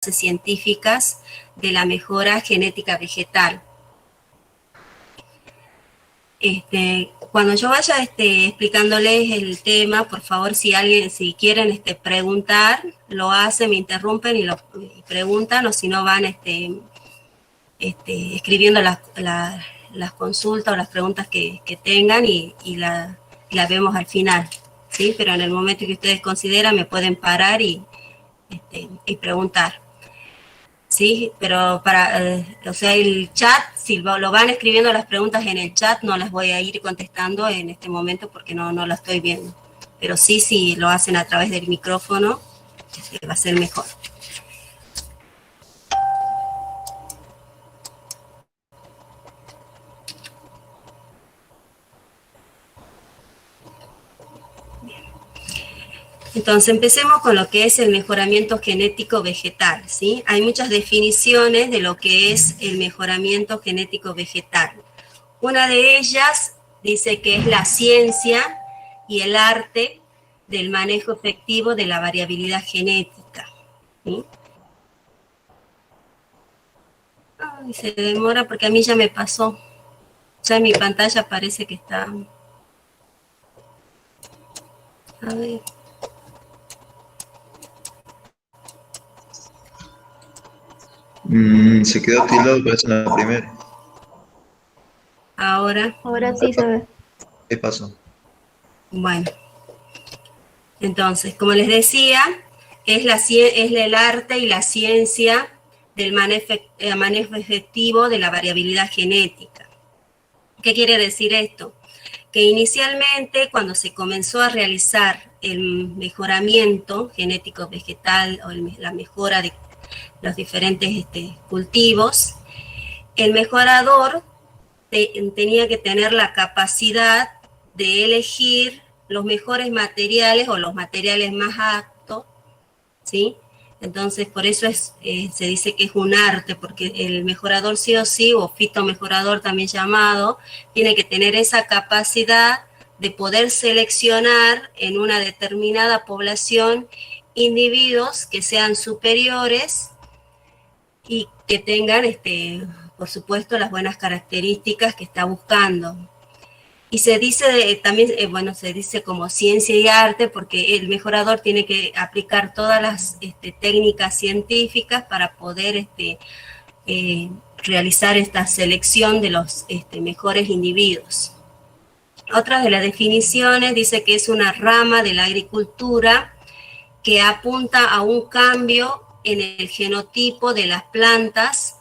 científicas de la mejora genética vegetal. Cuando yo vaya explicándoles el tema, por favor, si quieren preguntar, lo hacen, me interrumpen y preguntan, o si no van escribiendo las consultas o las preguntas que tengan y la vemos al final, ¿sí? Pero en el momento que ustedes consideran me pueden parar y preguntar. Sí, pero o sea, el chat, si lo van escribiendo las preguntas en el chat, no las voy a ir contestando en este momento porque no lo estoy viendo. Pero sí, si lo hacen a través del micrófono, va a ser mejor. Entonces, empecemos con lo que es el mejoramiento genético vegetal, ¿sí? Hay muchas definiciones de lo que es el mejoramiento genético vegetal. Una de ellas dice que es la ciencia y el arte del manejo efectivo de la variabilidad genética, ¿sí? Ay, se demora porque a mí ya me pasó. Ya en mi pantalla parece que está... A ver... Se quedó tildado, parece en la primera. Ahora sí se ve. ¿Qué pasó? Bueno, entonces, como les decía, es el arte y la ciencia del manejo efectivo de la variabilidad genética. ¿Qué quiere decir esto? Que inicialmente, cuando se comenzó a realizar el mejoramiento genético vegetal o la mejora de los diferentes cultivos, el mejorador tenía que tener la capacidad de elegir los mejores materiales o los materiales más aptos, ¿sí? Entonces, por eso se dice que es un arte, porque el mejorador sí o sí, o fitomejorador también llamado, tiene que tener esa capacidad de poder seleccionar en una determinada población individuos que sean superiores y que tengan, por supuesto, las buenas características que está buscando. Y se dice también, bueno, se dice como ciencia y arte porque el mejorador tiene que aplicar todas las técnicas científicas para poder realizar esta selección de los mejores individuos. Otra de las definiciones dice que es una rama de la agricultura que apunta a un cambio en el genotipo de las plantas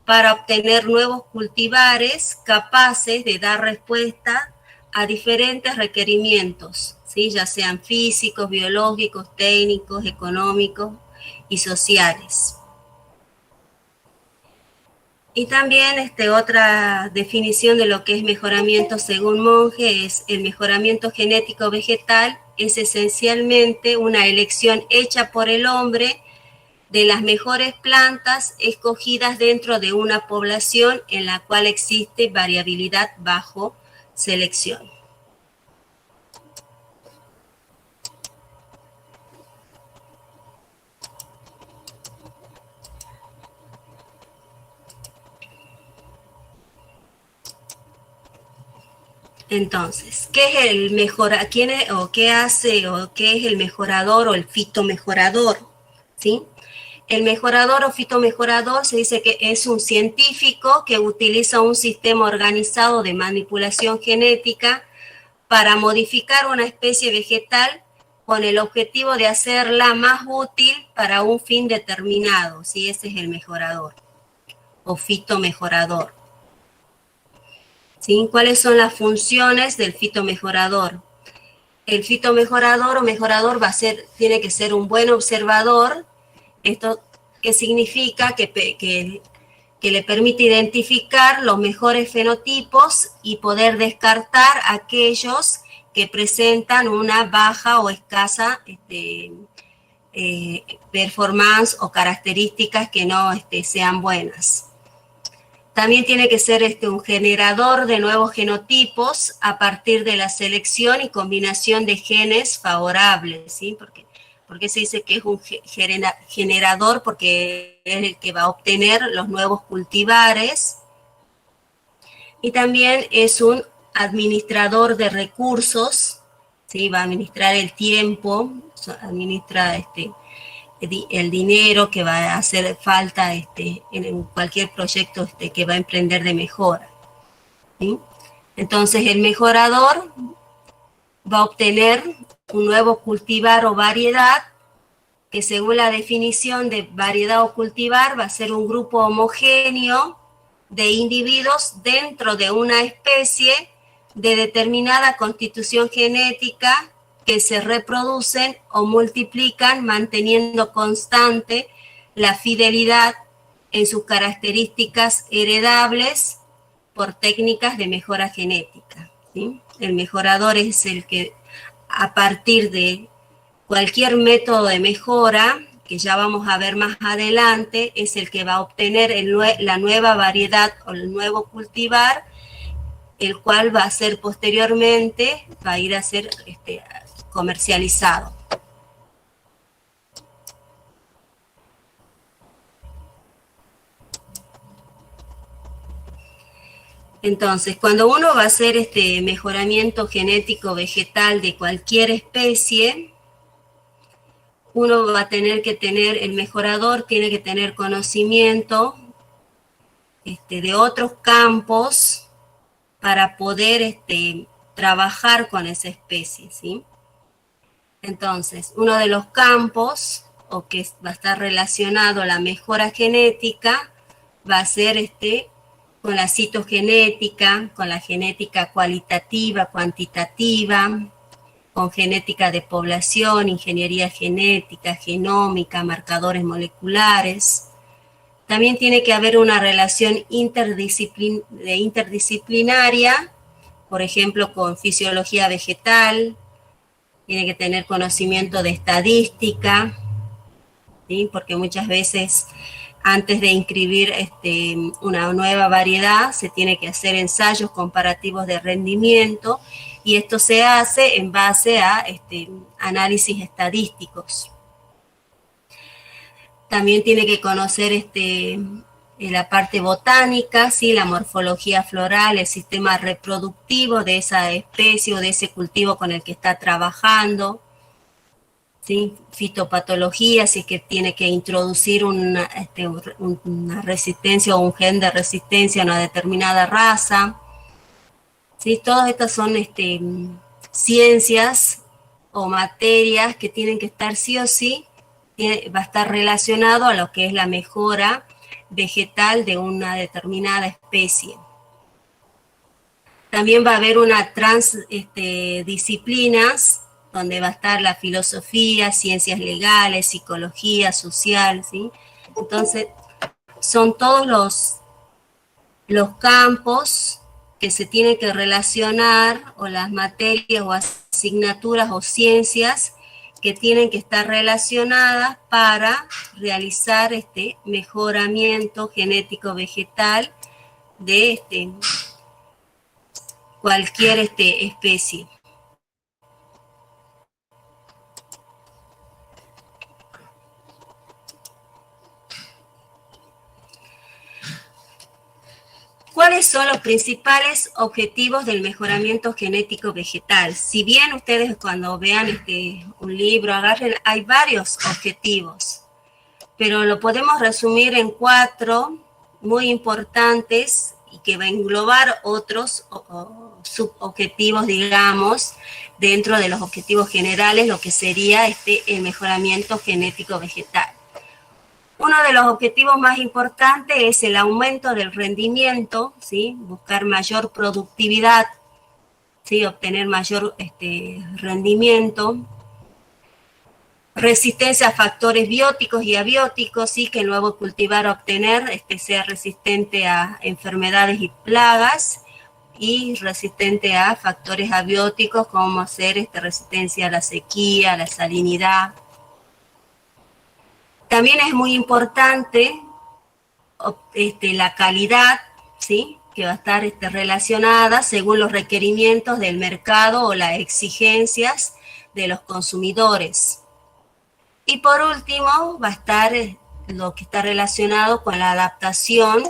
para obtener nuevos cultivares capaces de dar respuesta a diferentes requerimientos, ¿sí? Ya sean físicos, biológicos, técnicos, económicos y sociales. Y también otra definición de lo que es mejoramiento según Monge es el mejoramiento genético vegetal es esencialmente una elección hecha por el hombre de las mejores plantas escogidas dentro de una población en la cual existe variabilidad bajo selección. Entonces, ¿qué es el mejorador? ¿Qué hace o qué es el mejorador o el fitomejorador? ¿Sí? El mejorador o fitomejorador se dice que es un científico que utiliza un sistema organizado de manipulación genética para modificar una especie vegetal con el objetivo de hacerla más útil para un fin determinado. ¿Sí? Ese es el mejorador o fitomejorador. ¿Sí? ¿Cuáles son las funciones del fitomejorador? El fitomejorador o mejorador tiene que ser un buen observador. Esto que significa que le permite identificar los mejores fenotipos y poder descartar aquellos que presentan una baja o escasa performance o características que no sean buenas. También tiene que ser un generador de nuevos genotipos a partir de la selección y combinación de genes favorables, ¿sí? Porque ¿Por qué se dice que es un generador? Porque es el que va a obtener los nuevos cultivares. Y también es un administrador de recursos, ¿sí? Va a administrar el tiempo, administra el dinero que va a hacer falta en cualquier proyecto que va a emprender de mejora, ¿sí? Entonces el mejorador va a obtener un nuevo cultivar o variedad que, según la definición de variedad o cultivar, va a ser un grupo homogéneo de individuos dentro de una especie de determinada constitución genética que se reproducen o multiplican manteniendo constante la fidelidad en sus características heredables por técnicas de mejora genética, ¿sí? El mejorador es el que, a partir de cualquier método de mejora, que ya vamos a ver más adelante, es el que va a obtener la nueva variedad o el nuevo cultivar, el cual va a ser posteriormente, va a ir a ser comercializado. Entonces, cuando uno va a hacer mejoramiento genético vegetal de cualquier especie, uno va a tener que tener, el mejorador tiene que tener conocimiento de otros campos para poder trabajar con esa especie, ¿sí? Entonces, uno de los campos, o que va a estar relacionado a la mejora genética, va a ser con la citogenética, con la genética cualitativa, cuantitativa, con genética de población, ingeniería genética, genómica, marcadores moleculares. También tiene que haber una relación interdisciplinaria, por ejemplo, con fisiología vegetal, tiene que tener conocimiento de estadística, ¿sí? Porque muchas veces antes de inscribir una nueva variedad se tiene que hacer ensayos comparativos de rendimiento, y esto se hace en base a análisis estadísticos. También tiene que conocer la parte botánica, ¿sí? La morfología floral, el sistema reproductivo de esa especie o de ese cultivo con el que está trabajando, ¿sí? Fitopatología, si es que tiene que introducir una resistencia o un gen de resistencia a una determinada raza, ¿sí? Todas estas son ciencias o materias que tienen que estar sí o sí, va a estar relacionado a lo que es la mejora vegetal de una determinada especie. También va a haber una disciplinas donde va a estar la filosofía, ciencias legales, psicología social, ¿sí? Entonces, son todos los campos que se tienen que relacionar, o las materias o asignaturas o ciencias que tienen que estar relacionadas para realizar mejoramiento genético vegetal de cualquier especie. ¿Cuáles son los principales objetivos del mejoramiento genético vegetal? Si bien ustedes, cuando vean un libro, agarren, hay varios objetivos, pero lo podemos resumir en 4 muy importantes y que va a englobar otros subobjetivos, digamos, dentro de los objetivos generales, lo que sería el mejoramiento genético vegetal. Uno de los objetivos más importantes es el aumento del rendimiento, ¿sí? Buscar mayor productividad, ¿sí? Obtener mayor rendimiento. Resistencia a factores bióticos y abióticos, ¿sí? Que el nuevo cultivar a obtener sea resistente a enfermedades y plagas, y resistente a factores abióticos como ser resistencia a la sequía, a la salinidad. También es muy importante la calidad, ¿sí? Que va a estar relacionada según los requerimientos del mercado o las exigencias de los consumidores. Y por último va a estar lo que está relacionado con la adaptación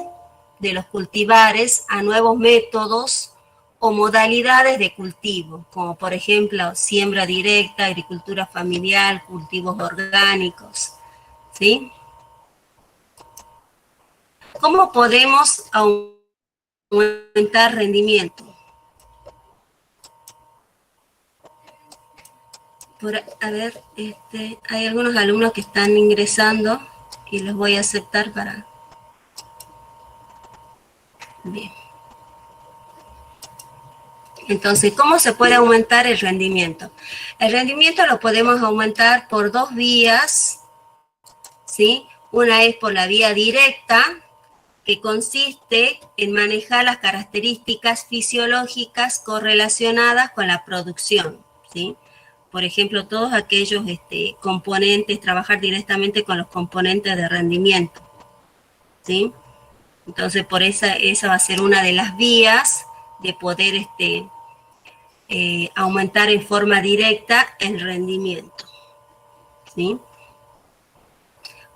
de los cultivares a nuevos métodos o modalidades de cultivo, como por ejemplo siembra directa, agricultura familiar, cultivos orgánicos, ¿sí? ¿Cómo podemos aumentar rendimiento? A ver, hay algunos alumnos que están ingresando y los voy a aceptar para... Bien. Entonces, ¿cómo se puede aumentar el rendimiento? El rendimiento lo podemos aumentar por dos vías, ¿sí? Una es por la vía directa, que consiste en manejar las características fisiológicas correlacionadas con la producción, ¿sí? Por ejemplo, todos aquellos componentes, trabajar directamente con los componentes de rendimiento, ¿sí? Entonces, por esa va a ser una de las vías de poder aumentar en forma directa el rendimiento, ¿sí?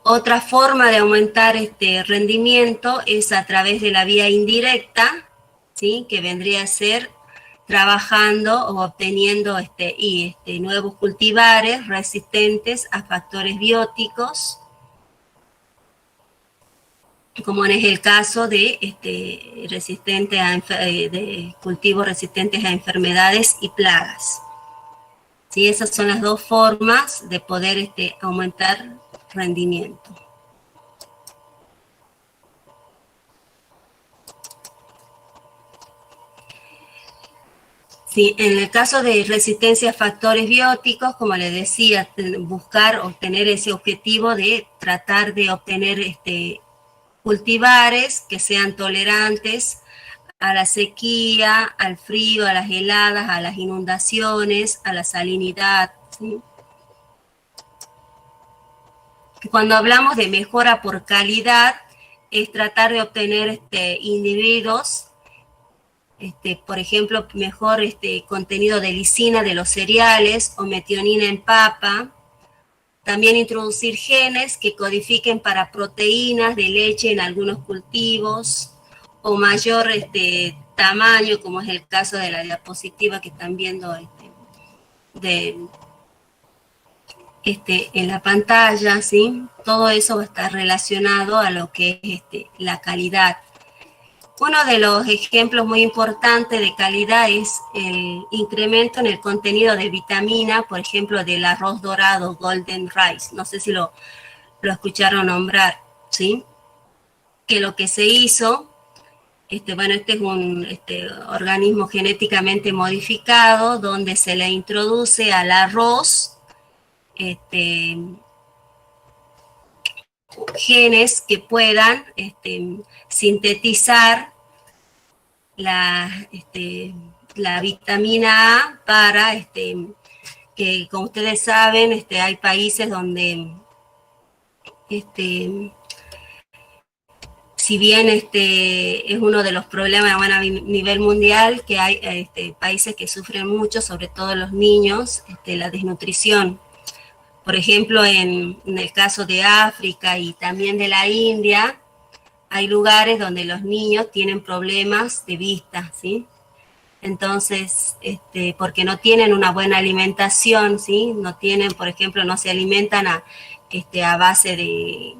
Otra forma de aumentar este rendimiento es a través de la vía indirecta, ¿sí? Que vendría a ser trabajando o obteniendo nuevos cultivares resistentes a factores bióticos, como es el caso de, de cultivos resistentes a enfermedades y plagas. ¿Sí? Esas son las dos formas de poder aumentar rendimiento. Sí, en el caso de resistencia a factores bióticos, como les decía, buscar obtener ese objetivo de tratar de obtener cultivares que sean tolerantes a la sequía, al frío, a las heladas, a las inundaciones, a la salinidad, ¿sí? Cuando hablamos de mejora por calidad, es tratar de obtener individuos, por ejemplo, mejor contenido de lisina de los cereales o metionina en papa. También introducir genes que codifiquen para proteínas de leche en algunos cultivos o mayor tamaño, como es el caso de la diapositiva que están viendo en la pantalla, ¿sí? Todo eso va a estar relacionado a lo que es la calidad. Uno de los ejemplos muy importantes de calidad es el incremento en el contenido de vitamina, por ejemplo, del arroz dorado, golden rice. No sé si lo escucharon nombrar, ¿sí? Que lo que se hizo, bueno, este es un organismo genéticamente modificado donde se le introduce al arroz genes que puedan sintetizar la vitamina A para que, como ustedes saben, hay países donde si bien es uno de los problemas a nivel mundial, que hay países que sufren mucho, sobre todo los niños, la desnutrición. Por ejemplo, en el caso de África y también de la India, hay lugares donde los niños tienen problemas de vista, ¿sí? Entonces, porque no tienen una buena alimentación, ¿sí? No tienen, por ejemplo, no se alimentan a base de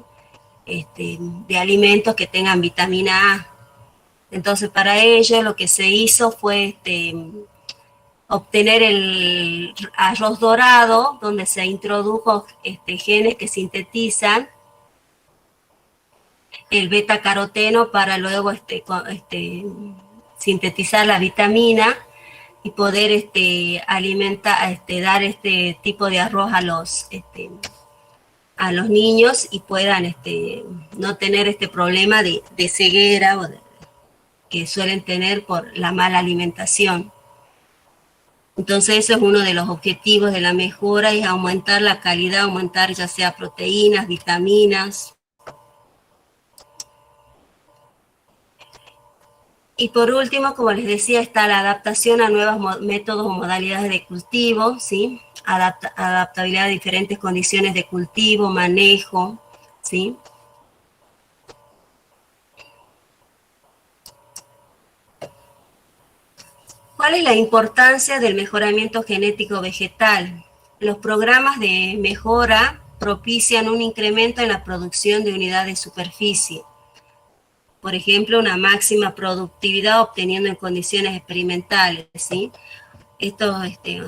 alimentos que tengan vitamina A. Entonces, para ello lo que se hizo fue obtener el arroz dorado, donde se introdujo genes que sintetizan el beta-caroteno para luego sintetizar la vitamina y poder alimentar, dar este tipo de arroz a los niños y puedan no tener este problema de ceguera que suelen tener por la mala alimentación. Entonces eso es uno de los objetivos de la mejora, es aumentar la calidad, aumentar ya sea proteínas, vitaminas. Y por último, como les decía, está la adaptación a nuevos métodos o modalidades de cultivo, ¿sí? adaptabilidad a diferentes condiciones de cultivo, manejo, ¿sí? ¿Cuál es la importancia del mejoramiento genético vegetal? Los programas de mejora propician un incremento en la producción de unidades de superficie. Por ejemplo, una máxima productividad obteniendo en condiciones experimentales, ¿sí? Estos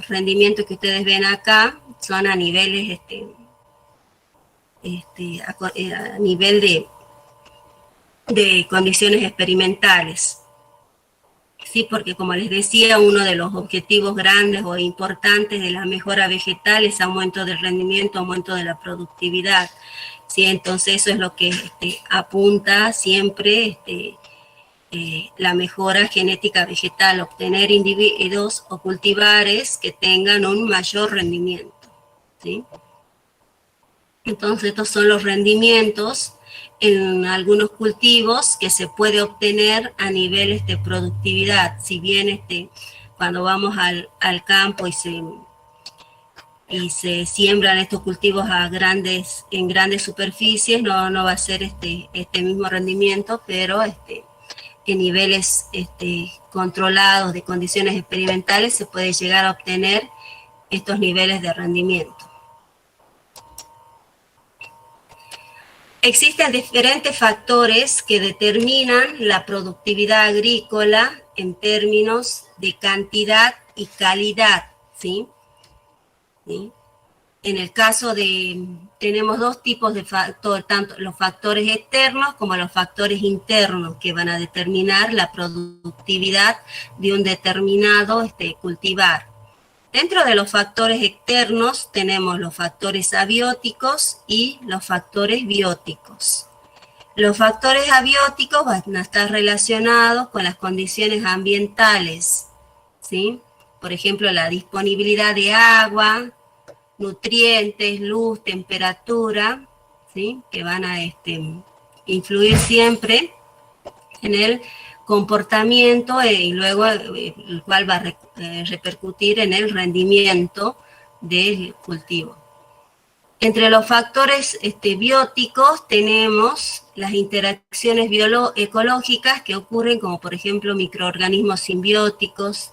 rendimientos que ustedes ven acá son a niveles, a nivel de condiciones experimentales. Sí, porque como les decía, uno de los objetivos grandes o importantes de la mejora vegetal es aumento del rendimiento, aumento de la productividad. Sí, entonces eso es lo que apunta siempre la mejora genética vegetal, obtener individuos o cultivares que tengan un mayor rendimiento, ¿sí? Entonces estos son los rendimientos en algunos cultivos que se puede obtener a nivel de productividad. Si bien cuando vamos al campo y se siembran estos cultivos en grandes superficies, no va a ser este mismo rendimiento, pero en niveles controlados de condiciones experimentales se puede llegar a obtener estos niveles de rendimiento. Existen diferentes factores que determinan la productividad agrícola en términos de cantidad y calidad, ¿sí? ¿Sí? En el caso tenemos dos tipos de factores, tanto los factores externos como los factores internos, que van a determinar la productividad de un determinado cultivar. Dentro de los factores externos tenemos los factores abióticos y los factores bióticos. Los factores abióticos van a estar relacionados con las condiciones ambientales, ¿sí? Por ejemplo, la disponibilidad de agua, nutrientes, luz, temperatura, ¿sí? Que van a influir siempre en el comportamiento y luego el cual va a repercutir en el rendimiento del cultivo. Entre los factores bióticos tenemos las interacciones ecológicas que ocurren, como por ejemplo microorganismos simbióticos,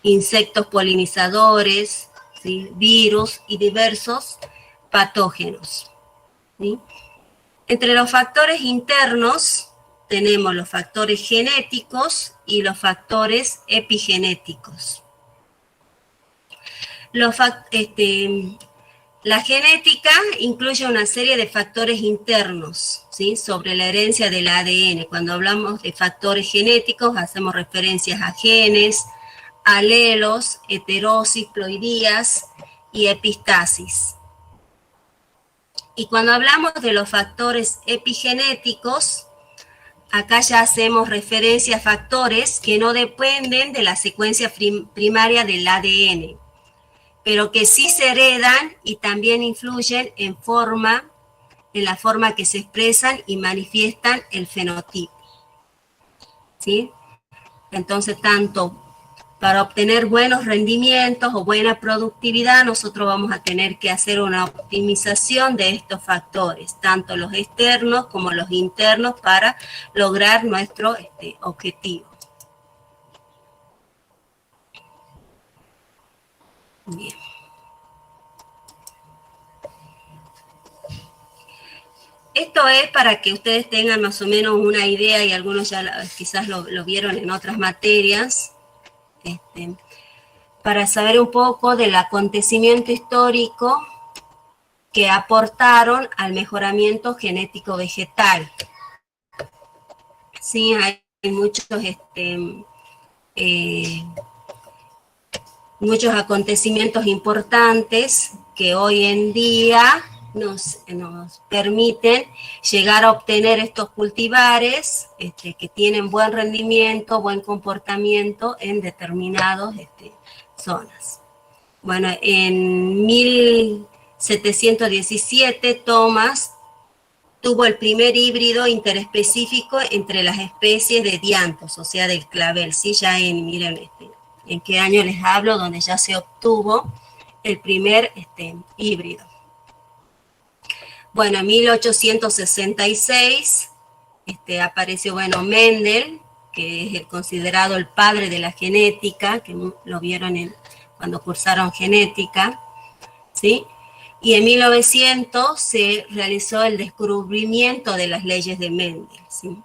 insectos polinizadores, ¿sí? Virus y diversos patógenos, ¿sí? Entre los factores internos tenemos los factores genéticos y los factores epigenéticos. La genética incluye una serie de factores internos, ¿sí? Sobre la herencia del ADN. Cuando hablamos de factores genéticos hacemos referencias a genes, alelos, heterosis, ploidías y epistasis. Y cuando hablamos de los factores epigenéticos, acá ya hacemos referencia a factores que no dependen de la secuencia primaria del ADN, pero que sí se heredan y también influyen en la forma que se expresan y manifiestan el fenotipo, ¿sí? Entonces, tanto para obtener buenos rendimientos o buena productividad, nosotros vamos a tener que hacer una optimización de estos factores, tanto los externos como los internos, para lograr nuestro objetivo. Bien. Esto es para que ustedes tengan más o menos una idea, y algunos ya quizás lo vieron en otras materias, para saber un poco del acontecimiento histórico que aportaron al mejoramiento genético vegetal. Sí, hay muchos acontecimientos importantes que hoy en día nos permiten llegar a obtener estos cultivares que tienen buen rendimiento, buen comportamiento en determinadas zonas. Bueno, en 1717 Thomas tuvo el primer híbrido interespecífico entre las especies de dianthus, o sea, del clavel. ¿Sí? Ya miren en qué año les hablo, donde ya se obtuvo el primer híbrido. Bueno, en 1866 apareció, bueno, Mendel, que es el considerado el padre de la genética, que lo vieron cuando cursaron genética, ¿sí? Y en 1900 se realizó el descubrimiento de las leyes de Mendel, ¿sí?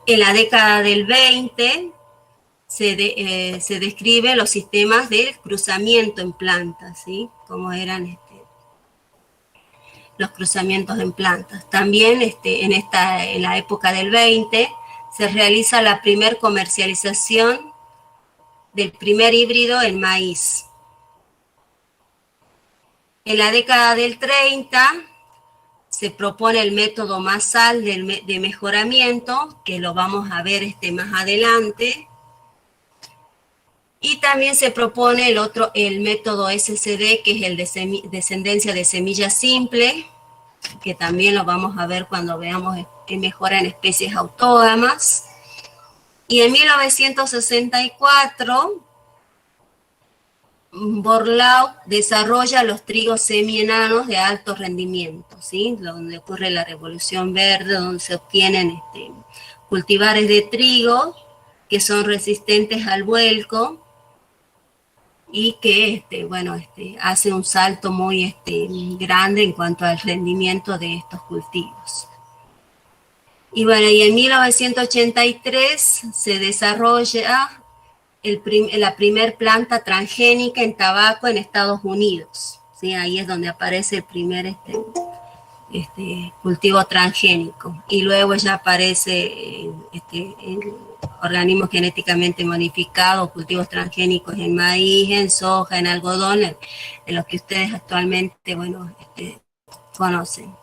En la década del 20 se describen los sistemas de cruzamiento en plantas, ¿sí? Cómo eran los cruzamientos en plantas. También en la época del 20 se realiza la primer comercialización del primer híbrido en maíz. En la década del 30 se propone el método MASAL de mejoramiento, que lo vamos a ver más adelante. Y también se propone el método SCD, que es el de descendencia de semilla simple, que también lo vamos a ver cuando veamos mejora en especies autógamas. Y en 1964, Borlaug desarrolla los trigos semienanos de alto rendimiento, ¿sí? Donde ocurre la revolución verde, donde se obtienen cultivares de trigo que son resistentes al vuelco, y que hace un salto muy grande en cuanto al rendimiento de estos cultivos. Y bueno, y en 1983 se desarrolla la primer planta transgénica en tabaco en Estados Unidos, ¿sí? Ahí es donde aparece el primer cultivo transgénico, y luego ya aparece organismos genéticamente modificados, cultivos transgénicos en maíz, en soja, en algodón, en los que ustedes actualmente, bueno, conocen.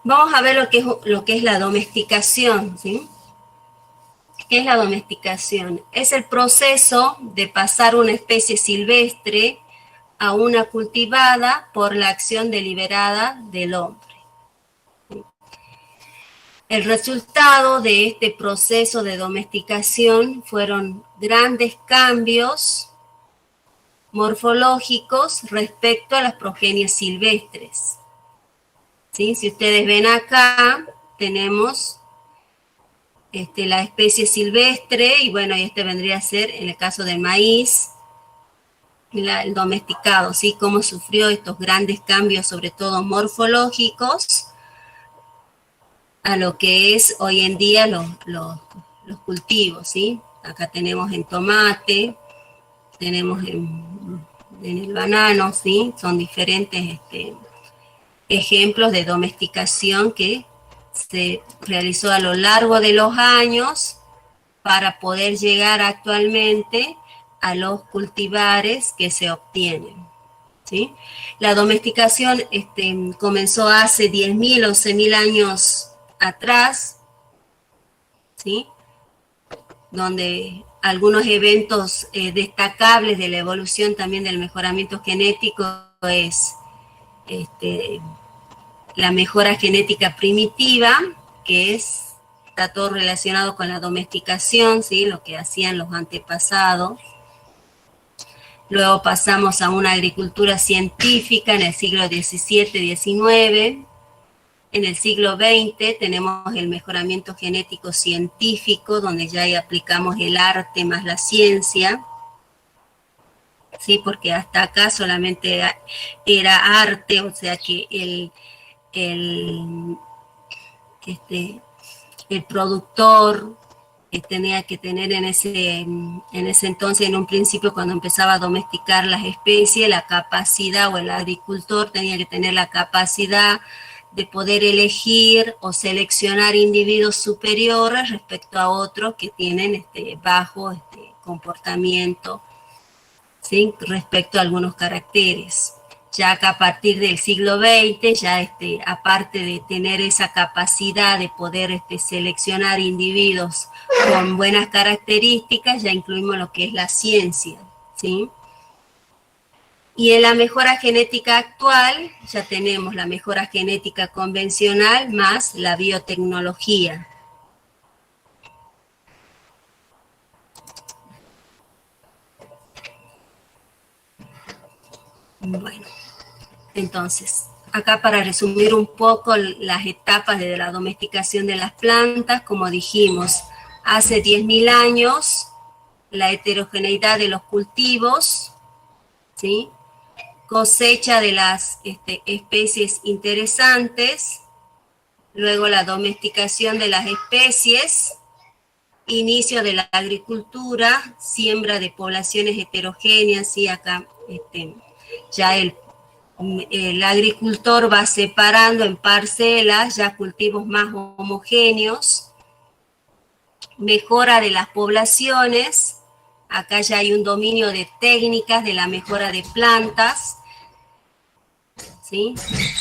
Vamos a ver lo que es la domesticación, ¿sí? ¿Qué es la domesticación? Es el proceso de pasar una especie silvestre a una cultivada por la acción deliberada del hombre. El resultado de este proceso de domesticación fueron grandes cambios morfológicos respecto a las progenies silvestres, ¿sí? Si ustedes ven acá, tenemos la especie silvestre, y bueno, vendría a ser, en el caso del maíz, el domesticado, ¿sí? Cómo sufrió estos grandes cambios, sobre todo morfológicos, a lo que es hoy en día los cultivos, ¿sí? Acá tenemos en tomate, tenemos en el banano, ¿sí? Son diferentes ejemplos de domesticación que se realizó a lo largo de los años para poder llegar actualmente a los cultivares que se obtienen, ¿sí? La domesticación comenzó hace 10.000 o 11.000 años atrás, ¿sí? Donde algunos eventos destacables de la evolución también del mejoramiento genético es la mejora genética primitiva, que está todo relacionado con la domesticación, ¿sí? Lo que hacían los antepasados. Luego pasamos a una agricultura científica en el siglo XVII-XIX. En el siglo XX tenemos el mejoramiento genético científico, donde ya aplicamos el arte más la ciencia, ¿sí? Porque hasta acá solamente era arte, o sea que el productor tenía que tener en ese entonces, en un principio, cuando empezaba a domesticar las especies, la capacidad, o el agricultor tenía que tener la capacidad de poder elegir o seleccionar individuos superiores respecto a otros que tienen bajo comportamiento, ¿sí? Respecto a algunos caracteres. Ya que a partir del siglo XX, ya aparte de tener esa capacidad de poder seleccionar individuos con buenas características, ya incluimos lo que es la ciencia, ¿sí? Y en la mejora genética actual ya tenemos la mejora genética convencional más la biotecnología. Bueno, entonces, acá para resumir un poco las etapas de la domesticación de las plantas, como dijimos, hace 10.000 años, la heterogeneidad de los cultivos, ¿sí? Cosecha de las especies interesantes, luego la domesticación de las especies, inicio de la agricultura, siembra de poblaciones heterogéneas, y acá ya el agricultor va separando en parcelas ya cultivos más homogéneos, mejora de las poblaciones, acá ya hay un dominio de técnicas de la mejora de plantas, ¿sí?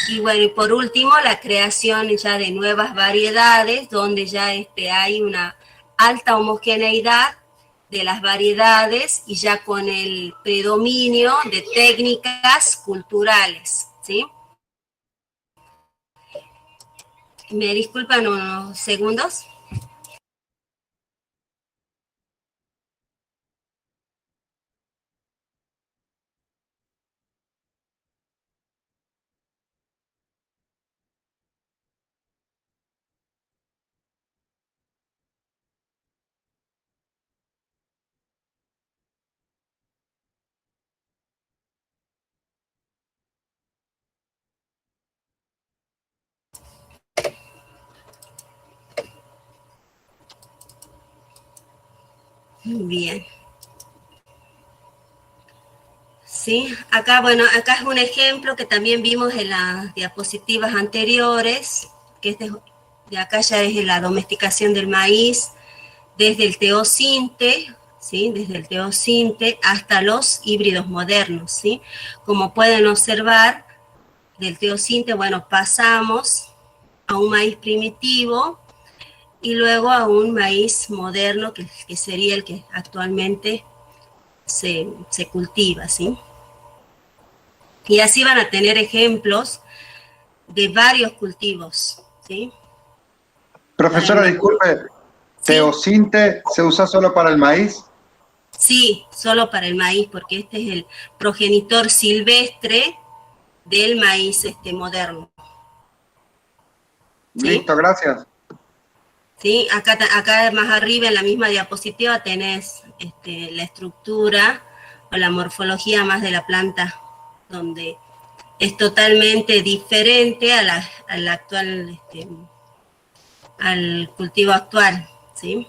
Y bueno, y por último, la creación ya de nuevas variedades, donde ya hay una alta homogeneidad de las variedades y ya con el predominio de técnicas culturales, ¿sí? ¿Me disculpan unos segundos? Bien. Sí, acá, bueno, acá es un ejemplo que también vimos en las diapositivas anteriores, que de acá ya es la domesticación del maíz, desde el teosinte, ¿sí? Desde el teosinte hasta los híbridos modernos, ¿sí? Como pueden observar, del teosinte, bueno, pasamos a un maíz primitivo y luego a un maíz moderno, que sería el que actualmente se cultiva, ¿sí? Y así van a tener ejemplos de varios cultivos, ¿sí? Profesora, disculpe, Sí, ¿teosinte se usa solo para el maíz? sí, solo para el maíz, porque este es el progenitor silvestre del maíz moderno, ¿sí? Listo, gracias. ¿Sí? Acá más arriba en la misma diapositiva tenés la estructura o la morfología más de la planta, donde es totalmente diferente al actual, al cultivo actual, ¿sí?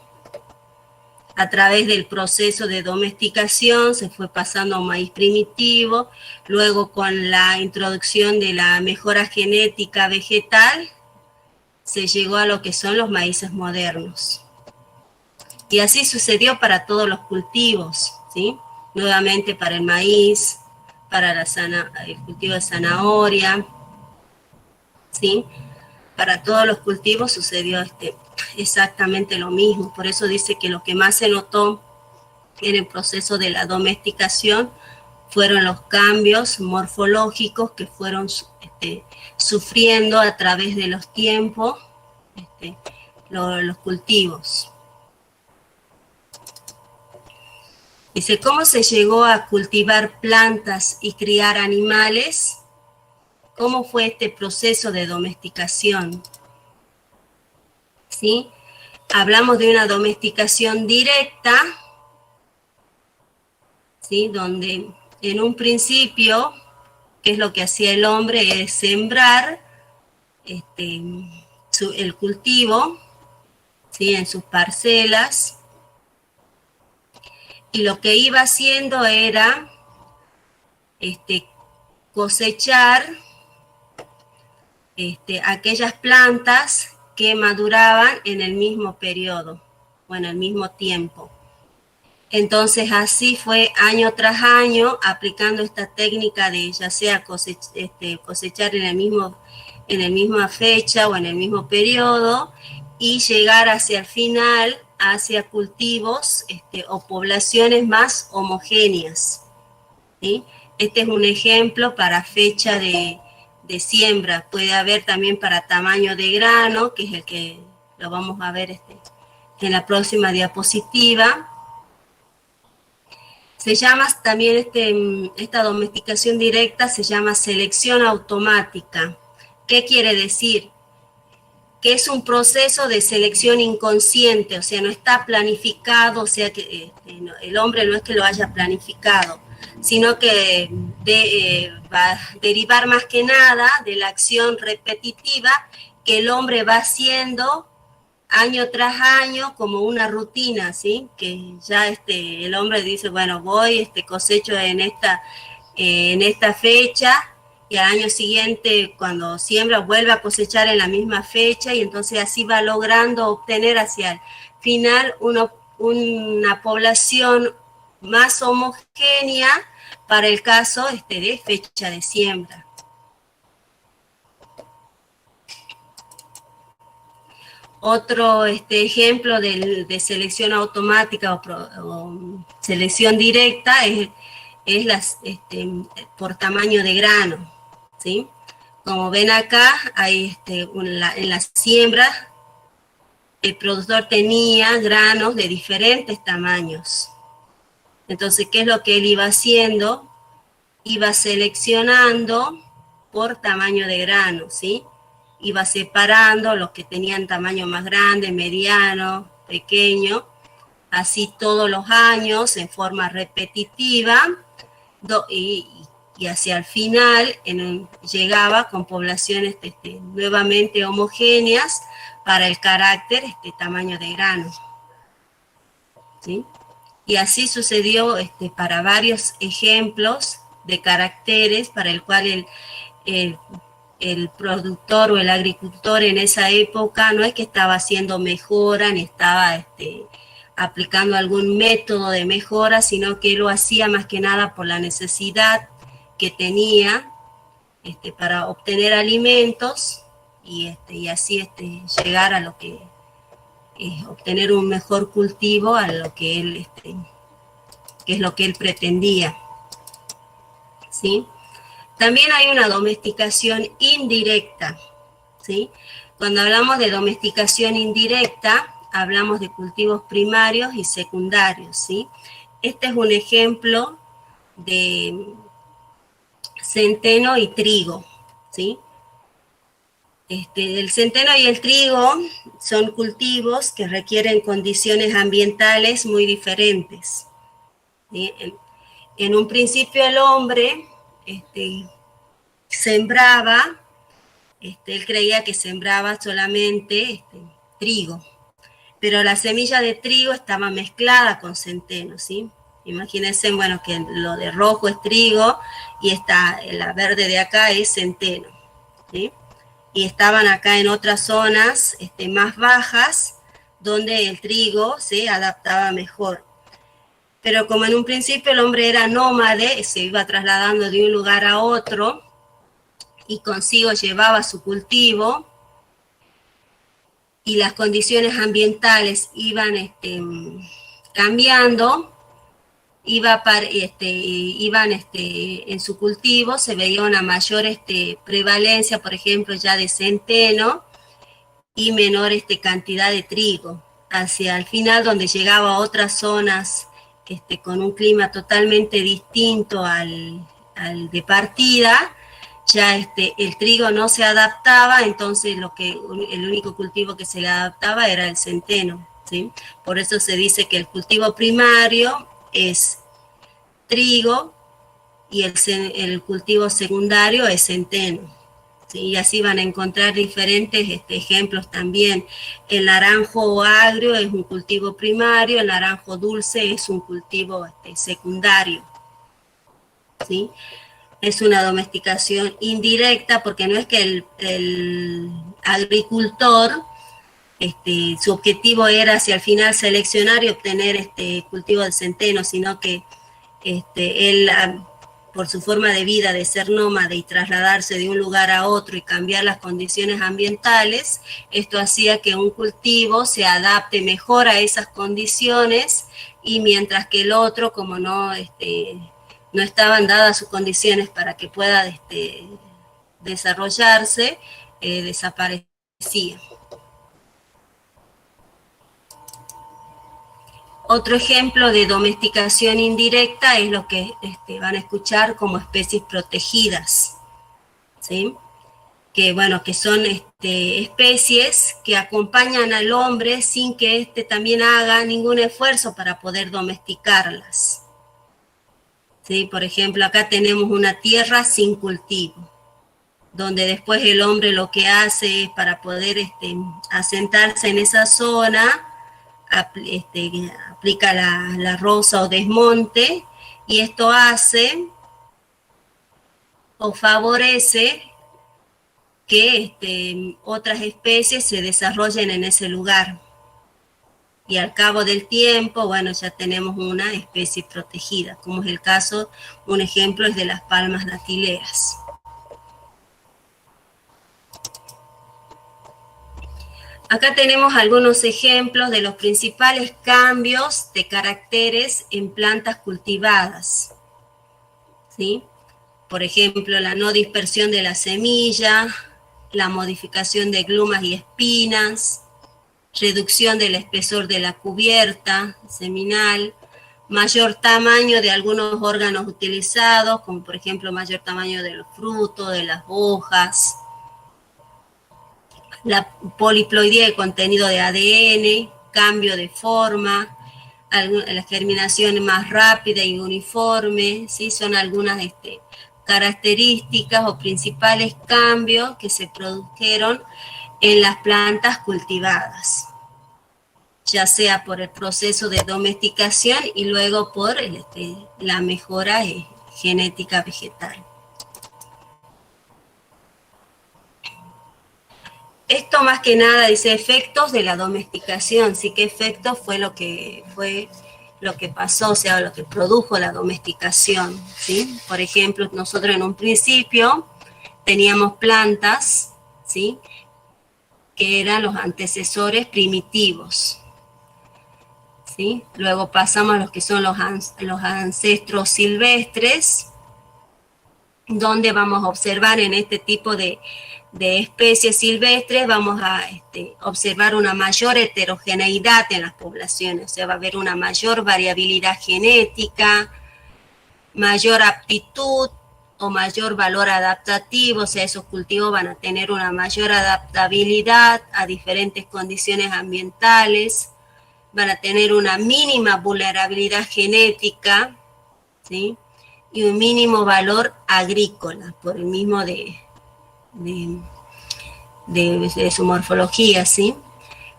A través del proceso de domesticación se fue pasando a un maíz primitivo, luego con la introducción de la mejora genética vegetal, se llegó a lo que son los maíces modernos. Y así sucedió para todos los cultivos, ¿sí? Nuevamente para el maíz, para el cultivo de zanahoria, ¿sí? Para todos los cultivos sucedió exactamente lo mismo. Por eso dice que lo que más se notó en el proceso de la domesticación fueron los cambios morfológicos que fueron sufriendo a través de los tiempos los cultivos. Dice, ¿cómo se llegó a cultivar plantas y criar animales? ¿Cómo fue este proceso de domesticación? ¿Sí? Hablamos de una domesticación directa, ¿sí? Donde en un principio, ¿qué es lo que hacía el hombre? Es sembrar el cultivo, ¿sí? En sus parcelas, y lo que iba haciendo era cosechar aquellas plantas que maduraban en el mismo periodo o en el mismo tiempo. Entonces así fue año tras año aplicando esta técnica de ya sea cosechar en el misma fecha o en el mismo periodo y llegar hacia el final hacia cultivos o poblaciones más homogéneas, ¿sí? Este es un ejemplo para fecha de siembra. Puede haber también para tamaño de grano, que es el que lo vamos a ver en la próxima diapositiva. Se llama también esta domesticación directa, se llama selección automática. ¿Qué quiere decir? Que es un proceso de selección inconsciente, o sea, no está planificado, o sea, que el hombre no es que lo haya planificado, sino que va a derivar más que nada de la acción repetitiva que el hombre va haciendo año tras año como una rutina, ¿sí? Que ya el hombre dice, bueno, voy, cosecho en esta fecha, y al año siguiente, cuando siembra, vuelve a cosechar en la misma fecha, y entonces así va logrando obtener hacia el final una población más homogénea para el caso de fecha de siembra. Otro ejemplo de selección automática o selección directa es por tamaño de grano, ¿sí? Como ven acá, hay en la siembra, el productor tenía granos de diferentes tamaños. Entonces, ¿qué es lo que él iba haciendo? Iba seleccionando por tamaño de grano, ¿sí? Iba separando los que tenían tamaño más grande, mediano, pequeño, así todos los años en forma repetitiva, y hacia el final llegaba con poblaciones nuevamente homogéneas para el carácter tamaño de grano, ¿sí? Y así sucedió para varios ejemplos de caracteres para el cual el productor o el agricultor en esa época no es que estaba haciendo mejora ni estaba aplicando algún método de mejora, sino que lo hacía más que nada por la necesidad que tenía para obtener alimentos y así llegar a lo que obtener un mejor cultivo a lo que él que es lo que él pretendía, ¿sí? También hay una domesticación indirecta, ¿sí? Cuando hablamos de domesticación indirecta, hablamos de cultivos primarios y secundarios, ¿sí? Este es un ejemplo de centeno y trigo, ¿sí? El centeno y el trigo son cultivos que requieren condiciones ambientales muy diferentes, ¿sí? En un principio el hombre sembraba, él creía que sembraba solamente trigo, pero la semilla de trigo estaba mezclada con centeno, ¿sí? Imagínense, bueno, que lo de rojo es trigo y la verde de acá es centeno, ¿sí? Y estaban acá en otras zonas más bajas, donde el trigo se adaptaba mejor. Pero como en un principio el hombre era nómade, se iba trasladando de un lugar a otro y consigo llevaba su cultivo, y las condiciones ambientales iban cambiando, en su cultivo se veía una mayor prevalencia, por ejemplo, ya de centeno y menor cantidad de trigo. Hacia el final, donde llegaba a otras zonas con un clima totalmente distinto al de partida, ya el trigo no se adaptaba, entonces el único cultivo que se le adaptaba era el centeno, ¿sí? Por eso se dice que el cultivo primario es trigo y el cultivo secundario es centeno, ¿sí? Y así van a encontrar diferentes ejemplos también. El naranjo agrio es un cultivo primario, el naranjo dulce es un cultivo secundario, ¿sí? Es una domesticación indirecta porque no es que el agricultor, su objetivo era hacia el final seleccionar y obtener cultivo de centeno, sino que él, por su forma de vida, de ser nómade y trasladarse de un lugar a otro y cambiar las condiciones ambientales, esto hacía que un cultivo se adapte mejor a esas condiciones, y mientras que el otro, como no no estaban dadas sus condiciones para que pueda desarrollarse, desaparecía. Otro ejemplo de domesticación indirecta es lo que van a escuchar como especies protegidas, ¿sí? Que, bueno, que son especies que acompañan al hombre sin que éste también haga ningún esfuerzo para poder domesticarlas. ¿Sí? Por ejemplo, acá tenemos una tierra sin cultivo, donde después el hombre lo que hace es para poder asentarse en esa zona, aplica la roza o desmonte, y esto hace o favorece que otras especies se desarrollen en ese lugar. Y al cabo del tiempo, bueno, ya tenemos una especie protegida, como es el caso, un ejemplo es de las palmas datileas. Acá tenemos algunos ejemplos de los principales cambios de caracteres en plantas cultivadas, ¿sí? Por ejemplo, la no dispersión de la semilla, la modificación de glumas y espinas, reducción del espesor de la cubierta seminal, mayor tamaño de algunos órganos utilizados, como por ejemplo mayor tamaño de los frutos, de las hojas, la poliploidía de contenido de ADN, cambio de forma, la germinación más rápida y uniforme, ¿sí? Son algunas características o principales cambios que se produjeron en las plantas cultivadas, ya sea por el proceso de domesticación y luego por la mejora genética vegetal. Esto más que nada dice efectos de la domesticación, sí, qué efectos fue lo que pasó, o sea, lo que produjo la domesticación, ¿sí? Por ejemplo, nosotros en un principio teníamos plantas, ¿sí?, que eran los antecesores primitivos, ¿sí? Luego pasamos a los que son los ancestros silvestres, donde vamos a observar en este tipo de especies silvestres, vamos a observar una mayor heterogeneidad en las poblaciones, o sea, va a haber una mayor variabilidad genética, mayor aptitud o mayor valor adaptativo, o sea, esos cultivos van a tener una mayor adaptabilidad a diferentes condiciones ambientales, van a tener una mínima vulnerabilidad genética, ¿sí?, y un mínimo valor agrícola, por el mismo de su morfología, ¿sí?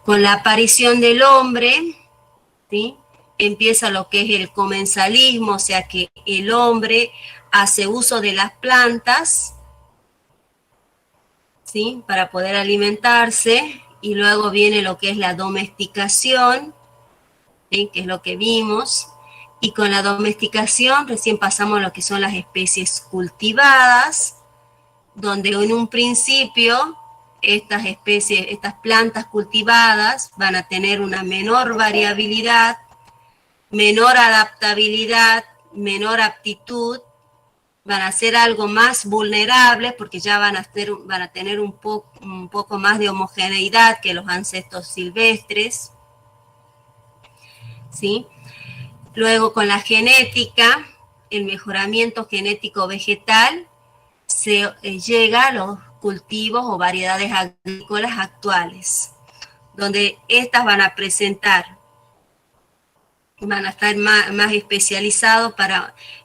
Con la aparición del hombre, ¿sí?, empieza lo que es el comensalismo, o sea que el hombre hace uso de las plantas, ¿sí?, para poder alimentarse, y luego viene lo que es la domesticación, ¿sí?, que es lo que vimos, y con la domesticación recién pasamos a lo que son las especies cultivadas, donde en un principio estas especies, estas plantas cultivadas van a tener una menor variabilidad, menor adaptabilidad, menor aptitud, van a ser algo más vulnerables porque ya van a tener un poco más de homogeneidad que los ancestros silvestres, ¿sí? Luego con la genética, el mejoramiento genético vegetal, se llega a los cultivos o variedades agrícolas actuales, donde estas van a estar más especializados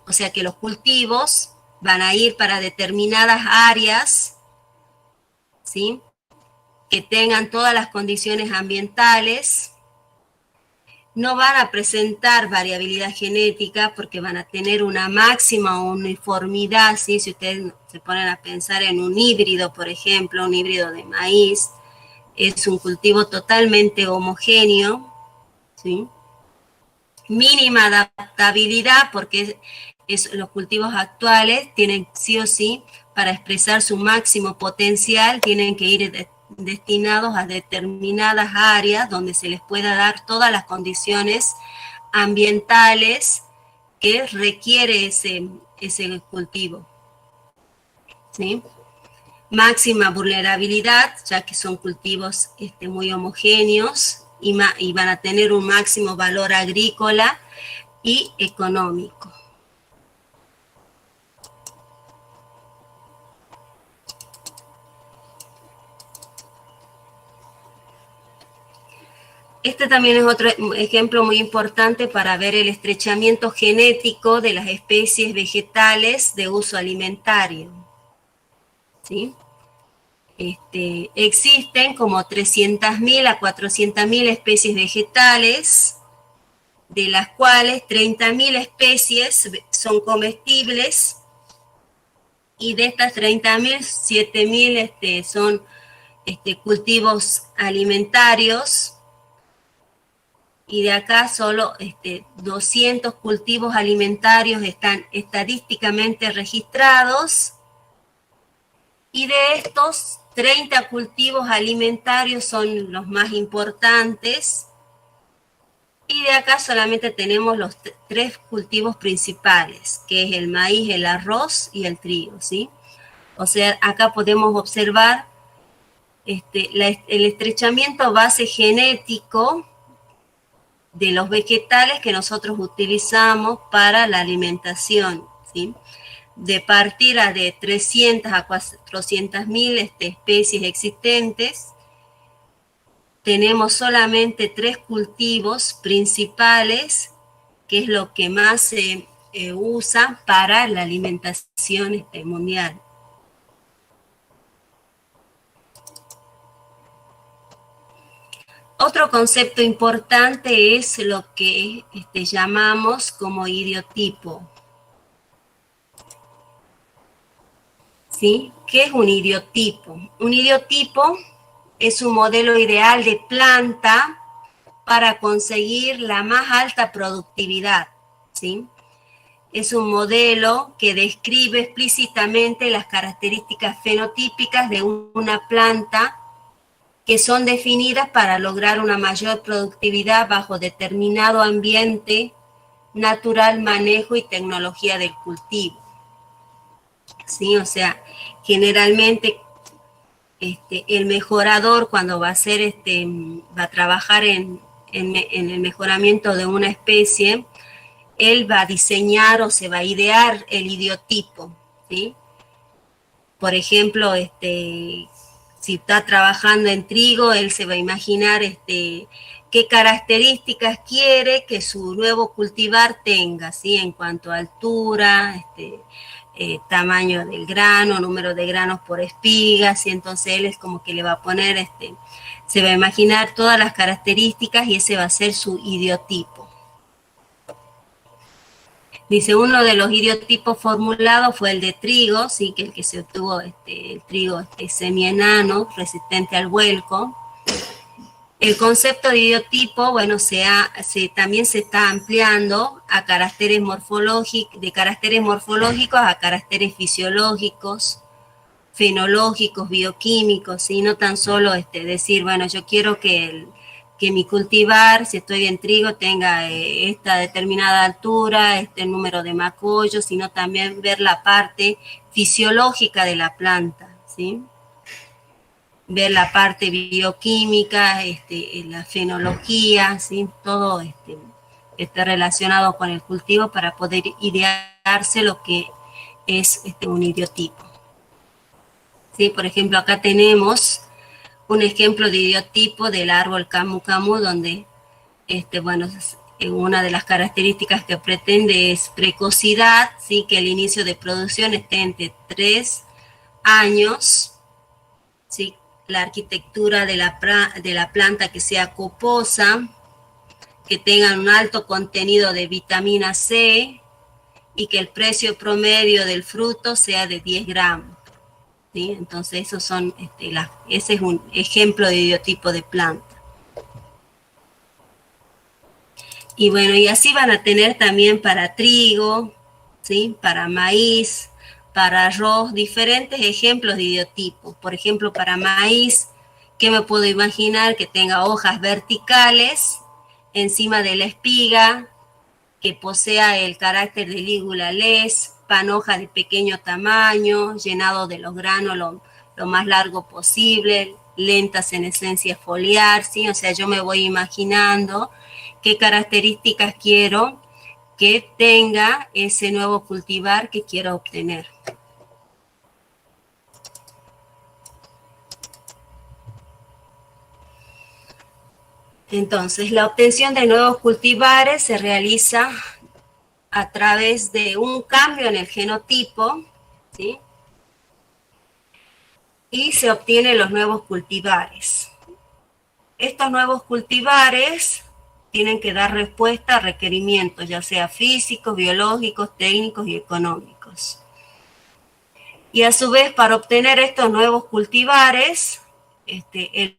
o sea que los cultivos van a ir para determinadas áreas, ¿sí?, que tengan todas las condiciones ambientales, no van a presentar variabilidad genética porque van a tener una máxima uniformidad, ¿sí? Si ustedes se ponen a pensar en un híbrido, por ejemplo, un híbrido de maíz, es un cultivo totalmente homogéneo, ¿sí? Mínima adaptabilidad porque los cultivos actuales tienen sí o sí, para expresar su máximo potencial, tienen que ir destinados a determinadas áreas donde se les pueda dar todas las condiciones ambientales que requiere ese cultivo, ¿sí? Máxima vulnerabilidad, ya que son cultivos muy homogéneos y van a tener un máximo valor agrícola y económico. Este también es otro ejemplo muy importante para ver el estrechamiento genético de las especies vegetales de uso alimentario, ¿sí? Existen como 300.000 a 400.000 especies vegetales, de las cuales 30.000 especies son comestibles, y de estas 30.000, 7.000 son cultivos alimentarios, y de acá solo 200 cultivos alimentarios están estadísticamente registrados, y de estos 30 cultivos alimentarios son los más importantes, y de acá solamente tenemos los 3 cultivos principales, que es el maíz, el arroz y el trigo, ¿sí? O sea, acá podemos observar el estrechamiento base genético de los vegetales que nosotros utilizamos para la alimentación, ¿sí? De partir de 300 a 400.000 especies existentes, tenemos solamente 3 cultivos principales, que es lo que más se usa para la alimentación mundial. Otro concepto importante es lo que llamamos como idiotipo. ¿Sí? ¿Qué es un idiotipo? Un idiotipo es un modelo ideal de planta para conseguir la más alta productividad, ¿sí? Es un modelo que describe explícitamente las características fenotípicas de una planta que son definidas para lograr una mayor productividad bajo determinado ambiente natural, manejo y tecnología del cultivo. ¿Sí? O sea, generalmente el mejorador, cuando va a trabajar en el mejoramiento de una especie, él va a diseñar o se va a idear el idiotipo, ¿sí? Por ejemplo, si está trabajando en trigo, él se va a imaginar qué características quiere que su nuevo cultivar tenga, ¿sí? En cuanto a altura, tamaño del grano, número de granos por espigas, y entonces él es como que le va a poner, se va a imaginar todas las características y ese va a ser su idiotipo. Dice, uno de los idiotipos formulados fue el de trigo, sí, que el que se obtuvo, el trigo semienano, resistente al vuelco. El concepto de idiotipo, bueno, también se está ampliando a caracteres morfológicos, de caracteres morfológicos a caracteres fisiológicos, fenológicos, bioquímicos, ¿sí? No tan solo decir, bueno, yo quiero que mi cultivar, si estoy en trigo, tenga esta determinada altura, este número de macollos, sino también ver la parte fisiológica de la planta, ¿sí? Ver la parte bioquímica, la fenología, ¿sí? Todo relacionado con el cultivo para poder idearse lo que es un idiotipo. ¿Sí? Por ejemplo, acá tenemos un ejemplo de idiotipo del árbol camu camu, donde bueno, una de las características que pretende es precocidad, ¿sí? Que el inicio de producción esté entre 3 años, ¿sí? La arquitectura de la planta que sea coposa, que tengan un alto contenido de vitamina C y que el precio promedio del fruto sea de 10 gramos. ¿Sí? Entonces, esos son, ese es un ejemplo de idiotipo de planta. Y bueno, y así van a tener también para trigo, ¿sí? Para maíz, para arroz, diferentes ejemplos de idiotipos. Por ejemplo, para maíz, ¿qué me puedo imaginar? Que tenga hojas verticales encima de la espiga, que posea el carácter de lígula les, panoja de pequeño tamaño, llenado de los granos lo más largo posible, lenta senescencia foliar, ¿sí? O sea, yo me voy imaginando qué características quiero que tenga ese nuevo cultivar que quiero obtener. Entonces, la obtención de nuevos cultivares se realiza a través de un cambio en el genotipo, ¿sí? Y se obtienen los nuevos cultivares. Estos nuevos cultivares tienen que dar respuesta a requerimientos, ya sea físicos, biológicos, técnicos y económicos. Y a su vez, para obtener estos nuevos cultivares, el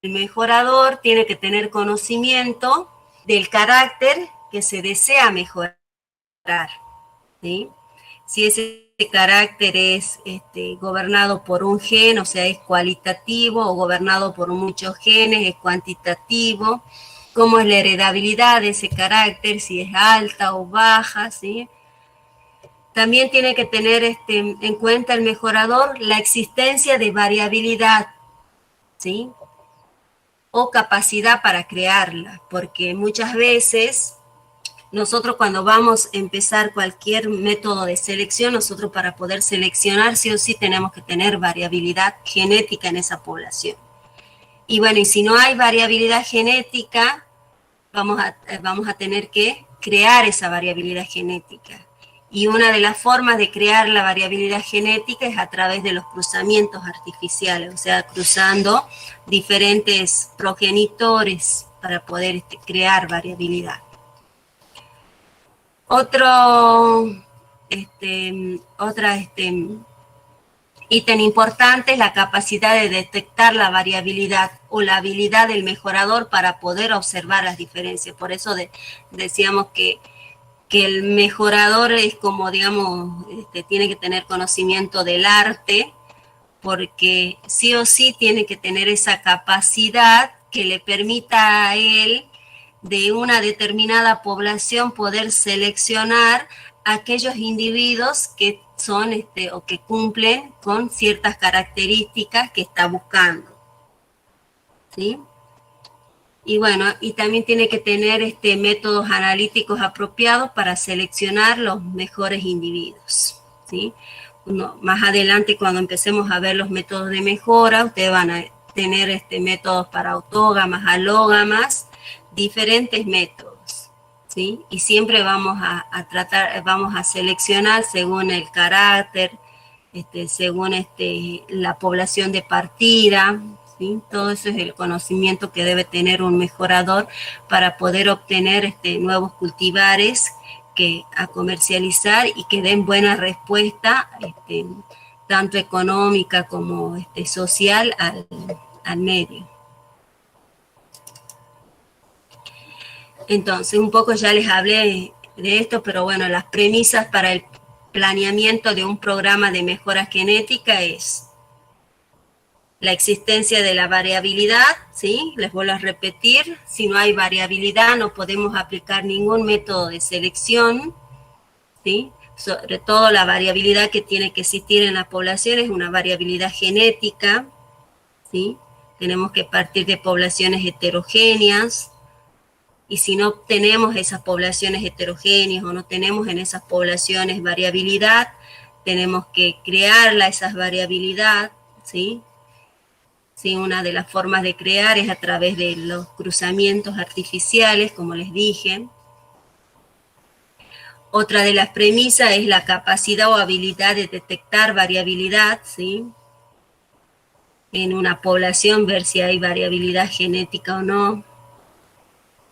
mejorador tiene que tener conocimiento del carácter que se desea mejorar, ¿sí? Si ese carácter es gobernado por un gen, o sea, es cualitativo, o gobernado por muchos genes, es cuantitativo, cómo es la heredabilidad de ese carácter, si es alta o baja, ¿sí? También tiene que tener en cuenta el mejorador la existencia de variabilidad, ¿sí? O capacidad para crearla, porque muchas veces nosotros cuando vamos a empezar cualquier método de selección, nosotros para poder seleccionar sí o sí tenemos que tener variabilidad genética en esa población. Y bueno, y si no hay variabilidad genética, vamos a tener que crear esa variabilidad genética. Y una de las formas de crear la variabilidad genética es a través de los cruzamientos artificiales, o sea, cruzando diferentes progenitores para poder crear variabilidad. Otra ítem importante es la capacidad de detectar la variabilidad o la habilidad del mejorador para poder observar las diferencias. Por eso decíamos que el mejorador es como, digamos, tiene que tener conocimiento del arte, porque sí o sí tiene que tener esa capacidad que le permita a él de una determinada población poder seleccionar aquellos individuos que son o que cumplen con ciertas características que está buscando, ¿sí? Y bueno, y también tiene que tener métodos analíticos apropiados para seleccionar los mejores individuos, ¿sí? Más adelante, cuando empecemos a ver los métodos de mejora, ustedes van a tener métodos para autógamas, alógamas, diferentes métodos, ¿sí? Y siempre vamos a seleccionar según el carácter, según la población de partida, ¿sí? Todo eso es el conocimiento que debe tener un mejorador para poder obtener nuevos cultivares a comercializar y que den buena respuesta, tanto económica como social al medio. Entonces, un poco ya les hablé de esto, pero bueno, las premisas para el planeamiento de un programa de mejora genética es la existencia de la variabilidad, ¿sí? Les vuelvo a repetir, si no hay variabilidad no podemos aplicar ningún método de selección, ¿sí? Sobre todo la variabilidad que tiene que existir en la población es una variabilidad genética, ¿sí? Tenemos que partir de poblaciones heterogéneas, y si no tenemos esas poblaciones heterogéneas o no tenemos en esas poblaciones variabilidad, tenemos que crearla, esa variabilidad, ¿sí? Sí, una de las formas de crear es a través de los cruzamientos artificiales, como les dije. Otra de las premisas es la capacidad o habilidad de detectar variabilidad, ¿sí? En una población, ver si hay variabilidad genética o no.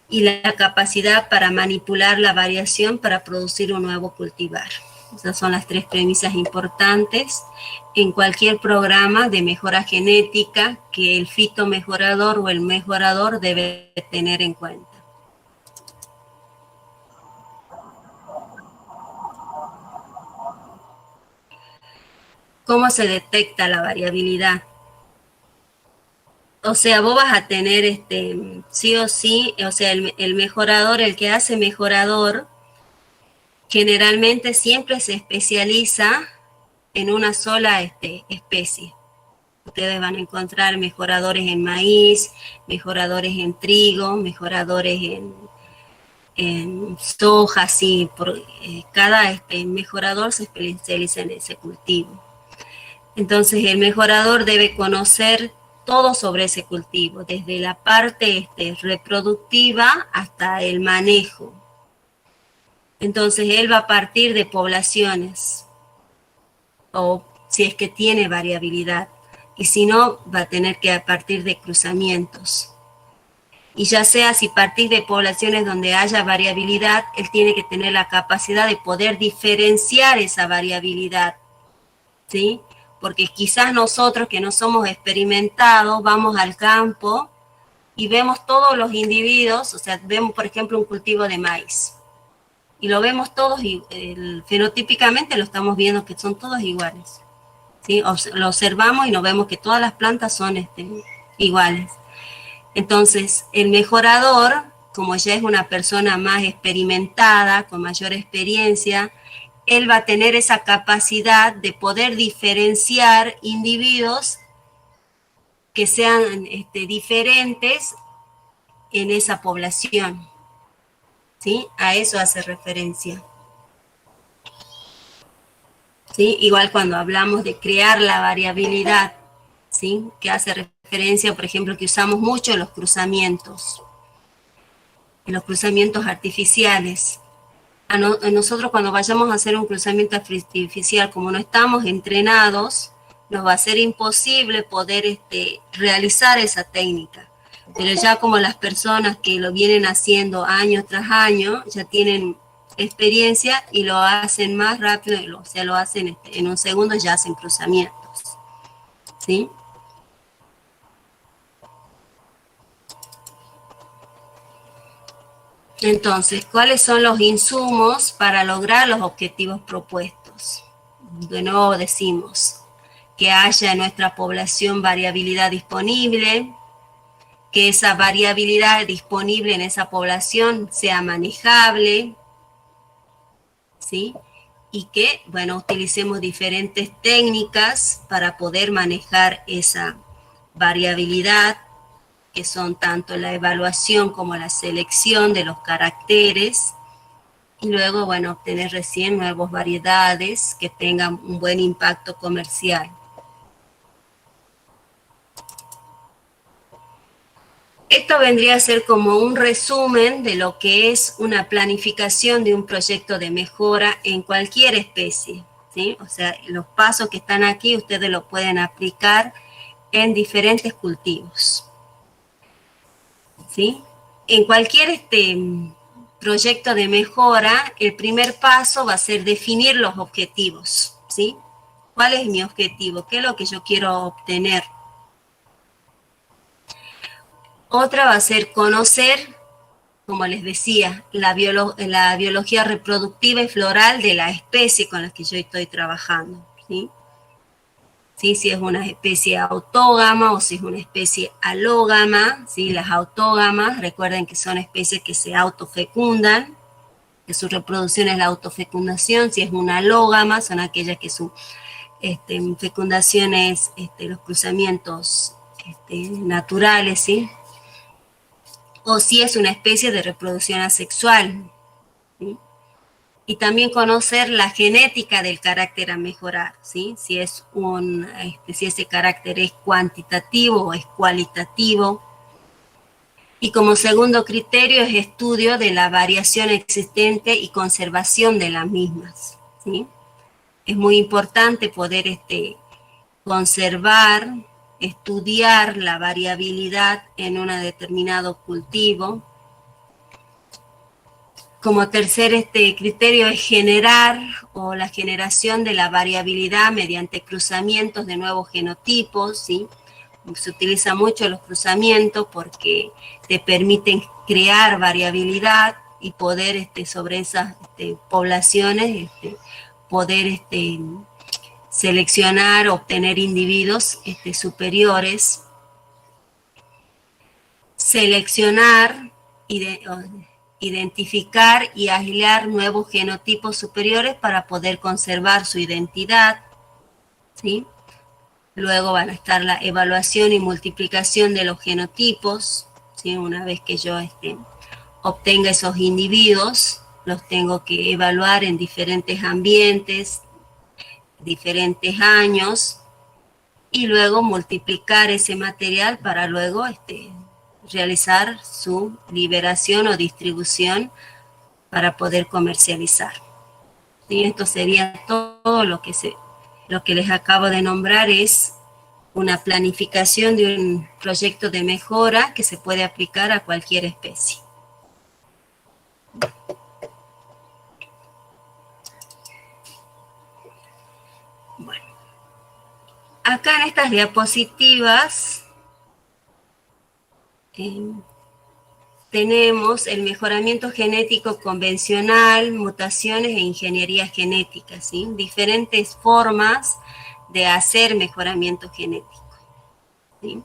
Y la capacidad para manipular la variación para producir un nuevo cultivar. Esas son las tres premisas importantes en cualquier programa de mejora genética que el fitomejorador o el mejorador debe tener en cuenta. ¿Cómo se detecta la variabilidad? O sea, vos vas a tener sí o sí, o sea, el mejorador, el que hace mejorador, generalmente siempre se especializa en una sola especie. Ustedes van a encontrar mejoradores en maíz, mejoradores en trigo, mejoradores en soja, sí, cada mejorador se especializa en ese cultivo. Entonces el mejorador debe conocer todo sobre ese cultivo, desde la parte reproductiva hasta el manejo. Entonces él va a partir de poblaciones, o si es que tiene variabilidad, y si no, va a tener que partir de cruzamientos. Y ya sea si partir de poblaciones donde haya variabilidad, él tiene que tener la capacidad de poder diferenciar esa variabilidad, ¿sí? Porque quizás nosotros que no somos experimentados, vamos al campo y vemos todos los individuos, o sea, vemos por ejemplo un cultivo de maíz, y lo vemos todos, fenotípicamente lo estamos viendo que son todos iguales, ¿sí? Lo observamos y nos vemos que todas las plantas son iguales. Entonces, el mejorador, como ya es una persona más experimentada, con mayor experiencia, él va a tener esa capacidad de poder diferenciar individuos que sean diferentes en esa población, ¿sí? A eso hace referencia. ¿Sí? Igual cuando hablamos de crear la variabilidad, ¿sí? Que hace referencia, por ejemplo, que usamos mucho los cruzamientos artificiales. A nosotros cuando vayamos a hacer un cruzamiento artificial, como no estamos entrenados, nos va a ser imposible poder realizar esa técnica. Pero ya como las personas que lo vienen haciendo año tras año, ya tienen experiencia y lo hacen más rápido, o sea, lo hacen en un segundo, ya hacen cruzamientos, ¿sí? Entonces, ¿cuáles son los insumos para lograr los objetivos propuestos? De nuevo decimos que haya en nuestra población variabilidad disponible, que esa variabilidad disponible en esa población sea manejable, ¿sí? Y que, bueno, utilicemos diferentes técnicas para poder manejar esa variabilidad, que son tanto la evaluación como la selección de los caracteres, y luego, bueno, obtener recién nuevas variedades que tengan un buen impacto comercial. Esto vendría a ser como un resumen de lo que es una planificación de un proyecto de mejora en cualquier especie, ¿sí? O sea, los pasos que están aquí ustedes lo pueden aplicar en diferentes cultivos, ¿sí? En cualquier proyecto de mejora, el primer paso va a ser definir los objetivos, ¿sí? ¿Cuál es mi objetivo? ¿Qué es lo que yo quiero obtener? Otra va a ser conocer, como les decía, la biología reproductiva y floral de la especie con la que yo estoy trabajando, ¿sí? ¿Sí? Si es una especie autógama o si es una especie alógama, ¿sí? Las autógamas, recuerden que son especies que se autofecundan, que su reproducción es la autofecundación. Si es una alógama, son aquellas que su fecundación es los cruzamientos naturales, ¿sí? O si es una especie de reproducción asexual, ¿sí? Y también conocer la genética del carácter a mejorar, ¿sí? Si ese carácter es cuantitativo o es cualitativo. Y como segundo criterio es estudio de la variación existente y conservación de las mismas, ¿sí? Es muy importante poder conservar, estudiar la variabilidad en un determinado cultivo. Como tercer criterio es generar o la generación de la variabilidad mediante cruzamientos de nuevos genotipos, ¿sí? Se utiliza mucho los cruzamientos porque te permiten crear variabilidad y poder sobre esas poblaciones poder seleccionar, obtener individuos superiores, seleccionar identificar y aislar nuevos genotipos superiores para poder conservar su identidad, ¿sí? Luego van a estar la evaluación y multiplicación de los genotipos, ¿sí? Una vez que yo obtenga esos individuos, los tengo que evaluar en diferentes ambientes, diferentes años, y luego multiplicar ese material para luego realizar su liberación o distribución para poder comercializar. ¿Sí? Esto sería todo lo que les acabo de nombrar, es una planificación de un proyecto de mejora que se puede aplicar a cualquier especie. Bueno, acá en estas diapositivas tenemos el mejoramiento genético convencional, mutaciones e ingeniería genética, ¿sí? Diferentes formas de hacer mejoramiento genético, ¿sí?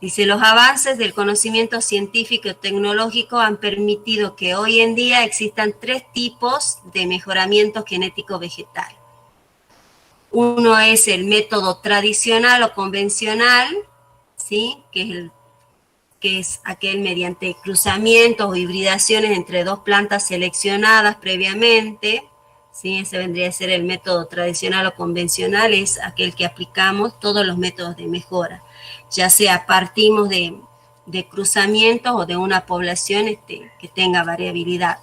Dice, los avances del conocimiento científico y tecnológico han permitido que hoy en día existan 3 tipos de mejoramiento genético vegetal. Uno es el método tradicional o convencional, ¿sí? Que es aquel mediante cruzamientos o hibridaciones entre 2 plantas seleccionadas previamente, ¿sí? Ese vendría a ser el método tradicional o convencional, es aquel que aplicamos todos los métodos de mejora, ya sea partimos de cruzamientos o de una población que tenga variabilidad.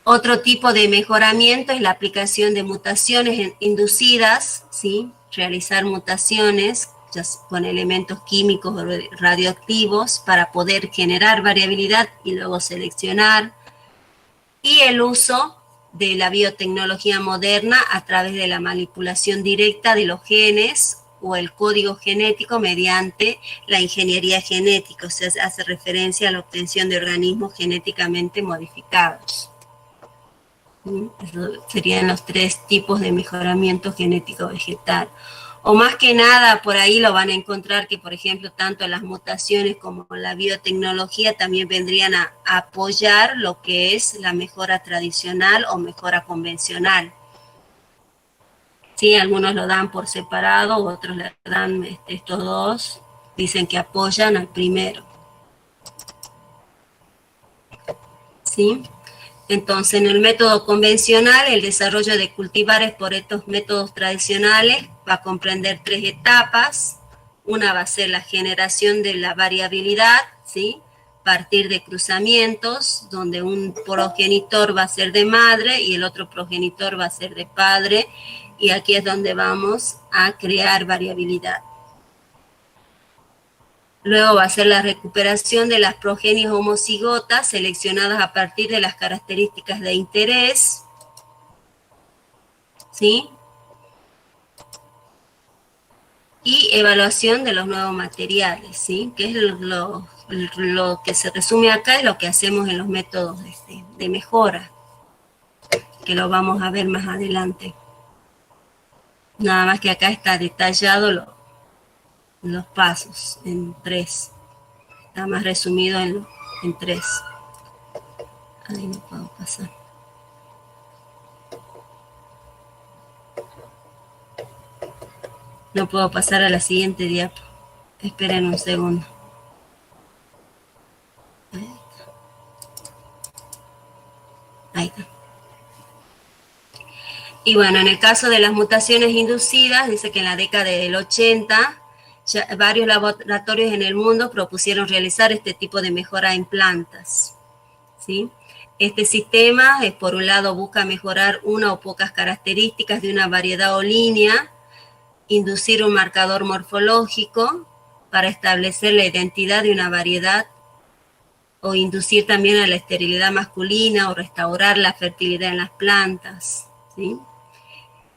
Otro tipo de mejoramiento es la aplicación de mutaciones inducidas, ¿sí? Realizar mutaciones con elementos químicos o radioactivos para poder generar variabilidad y luego seleccionar. Y el uso de la biotecnología moderna a través de la manipulación directa de los genes o el código genético mediante la ingeniería genética, o sea, hace referencia a la obtención de organismos genéticamente modificados. Esos serían los 3 tipos de mejoramiento genético vegetal. O más que nada, por ahí lo van a encontrar que, por ejemplo, tanto las mutaciones como la biotecnología también vendrían a apoyar lo que es la mejora tradicional o mejora convencional. Sí, algunos lo dan por separado, otros le dan estos dos, dicen que apoyan al primero. ¿Sí? Entonces, en el método convencional, el desarrollo de cultivares por estos métodos tradicionales va a comprender 3 etapas. Una va a ser la generación de la variabilidad, ¿sí? Partir de cruzamientos, donde un progenitor va a ser de madre y el otro progenitor va a ser de padre, y aquí es donde vamos a crear variabilidad. Luego va a ser la recuperación de las progenies homocigotas seleccionadas a partir de las características de interés, ¿sí? Y evaluación de los nuevos materiales, ¿sí? Que es lo que se resume acá, es lo que hacemos en los métodos de mejora, que lo vamos a ver más adelante. Nada más que acá está detallado los pasos en 3. Está más resumido en 3. Ahí no puedo pasar. No puedo pasar a la siguiente diapo. Esperen un segundo. Ahí está. Y bueno, en el caso de las mutaciones inducidas, dice que en la década del 80, ya varios laboratorios en el mundo propusieron realizar este tipo de mejora en plantas, ¿sí? Este sistema, por un lado, busca mejorar una o pocas características de una variedad o línea, inducir un marcador morfológico para establecer la identidad de una variedad, o inducir también a la esterilidad masculina o restaurar la fertilidad en las plantas, ¿sí?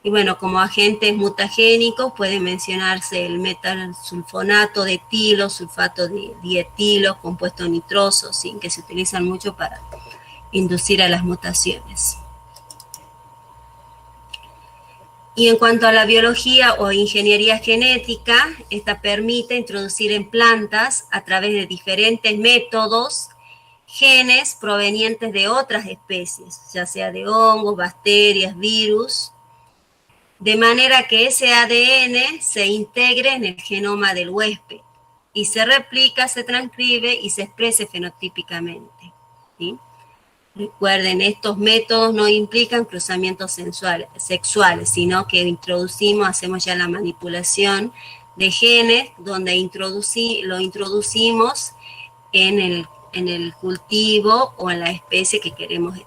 Y bueno, como agentes mutagénicos puede mencionarse el metalsulfonato de etilo, sulfato de dietilo, compuestos nitrosos, ¿sí? Que se utilizan mucho para inducir a las mutaciones. Y en cuanto a la biología o ingeniería genética, esta permite introducir en plantas a través de diferentes métodos genes provenientes de otras especies, ya sea de hongos, bacterias, virus, de manera que ese ADN se integre en el genoma del huésped y se replica, se transcribe y se exprese fenotípicamente, ¿sí? Recuerden, estos métodos no implican cruzamientos sexuales, sino que hacemos ya la manipulación de genes, donde lo introducimos en el cultivo o en la especie que queremos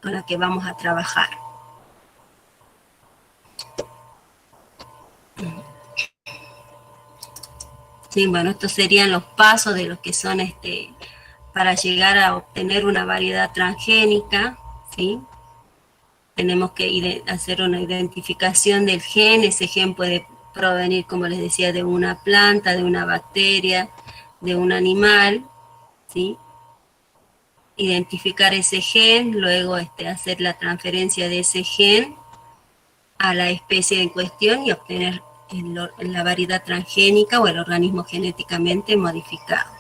con la que vamos a trabajar. Sí, bueno, estos serían los pasos de los que son para llegar a obtener una variedad transgénica, ¿sí? Tenemos que hacer una identificación del gen. Ese gen puede provenir, como les decía, de una planta, de una bacteria, de un animal, ¿sí? Identificar ese gen, luego hacer la transferencia de ese gen a la especie en cuestión y obtener la variedad transgénica o el organismo genéticamente modificado.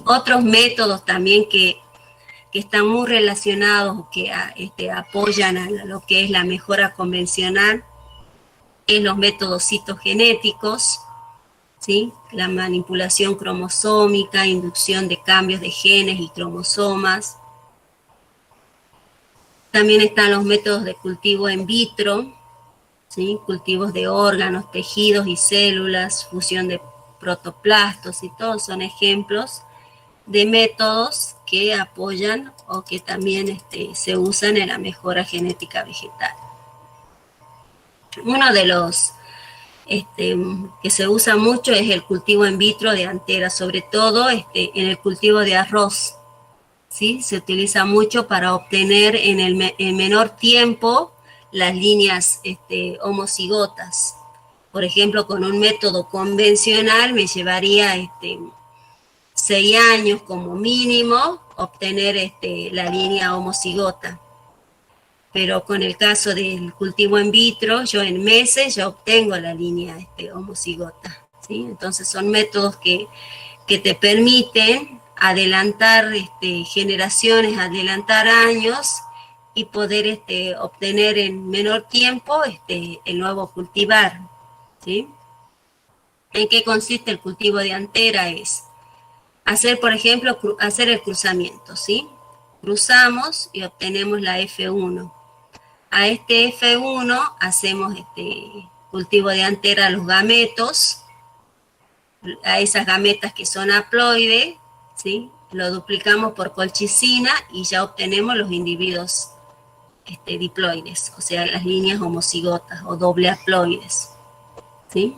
Otros métodos también que están muy relacionados o que apoyan a lo que es la mejora convencional es los métodos citogenéticos, ¿sí? La manipulación cromosómica, inducción de cambios de genes y cromosomas. También están los métodos de cultivo in vitro, ¿sí? Cultivos de órganos, tejidos y células, fusión de protoplastos, y todos son ejemplos de métodos que apoyan o que también se usan en la mejora genética vegetal. Uno de los que se usa mucho es el cultivo in vitro de antera, sobre todo en el cultivo de arroz, ¿sí? Se utiliza mucho para obtener en menor tiempo las líneas homocigotas. Por ejemplo, con un método convencional me llevaría 6 años como mínimo obtener la línea homocigota. Pero con el caso del cultivo in vitro, yo en meses ya obtengo la línea homocigota, ¿sí? Entonces son métodos que te permiten adelantar generaciones, adelantar años y poder obtener en menor tiempo el nuevo cultivar, ¿sí? ¿En qué consiste el cultivo de antera? Es hacer, por ejemplo, hacer el cruzamiento, ¿sí? Cruzamos y obtenemos la F1. A este F1 hacemos cultivo de antera a los gametos, a esas gametas que son haploides, ¿sí? Lo duplicamos por colchicina y ya obtenemos los individuos diploides, o sea, las líneas homocigotas o doble haploides, ¿sí?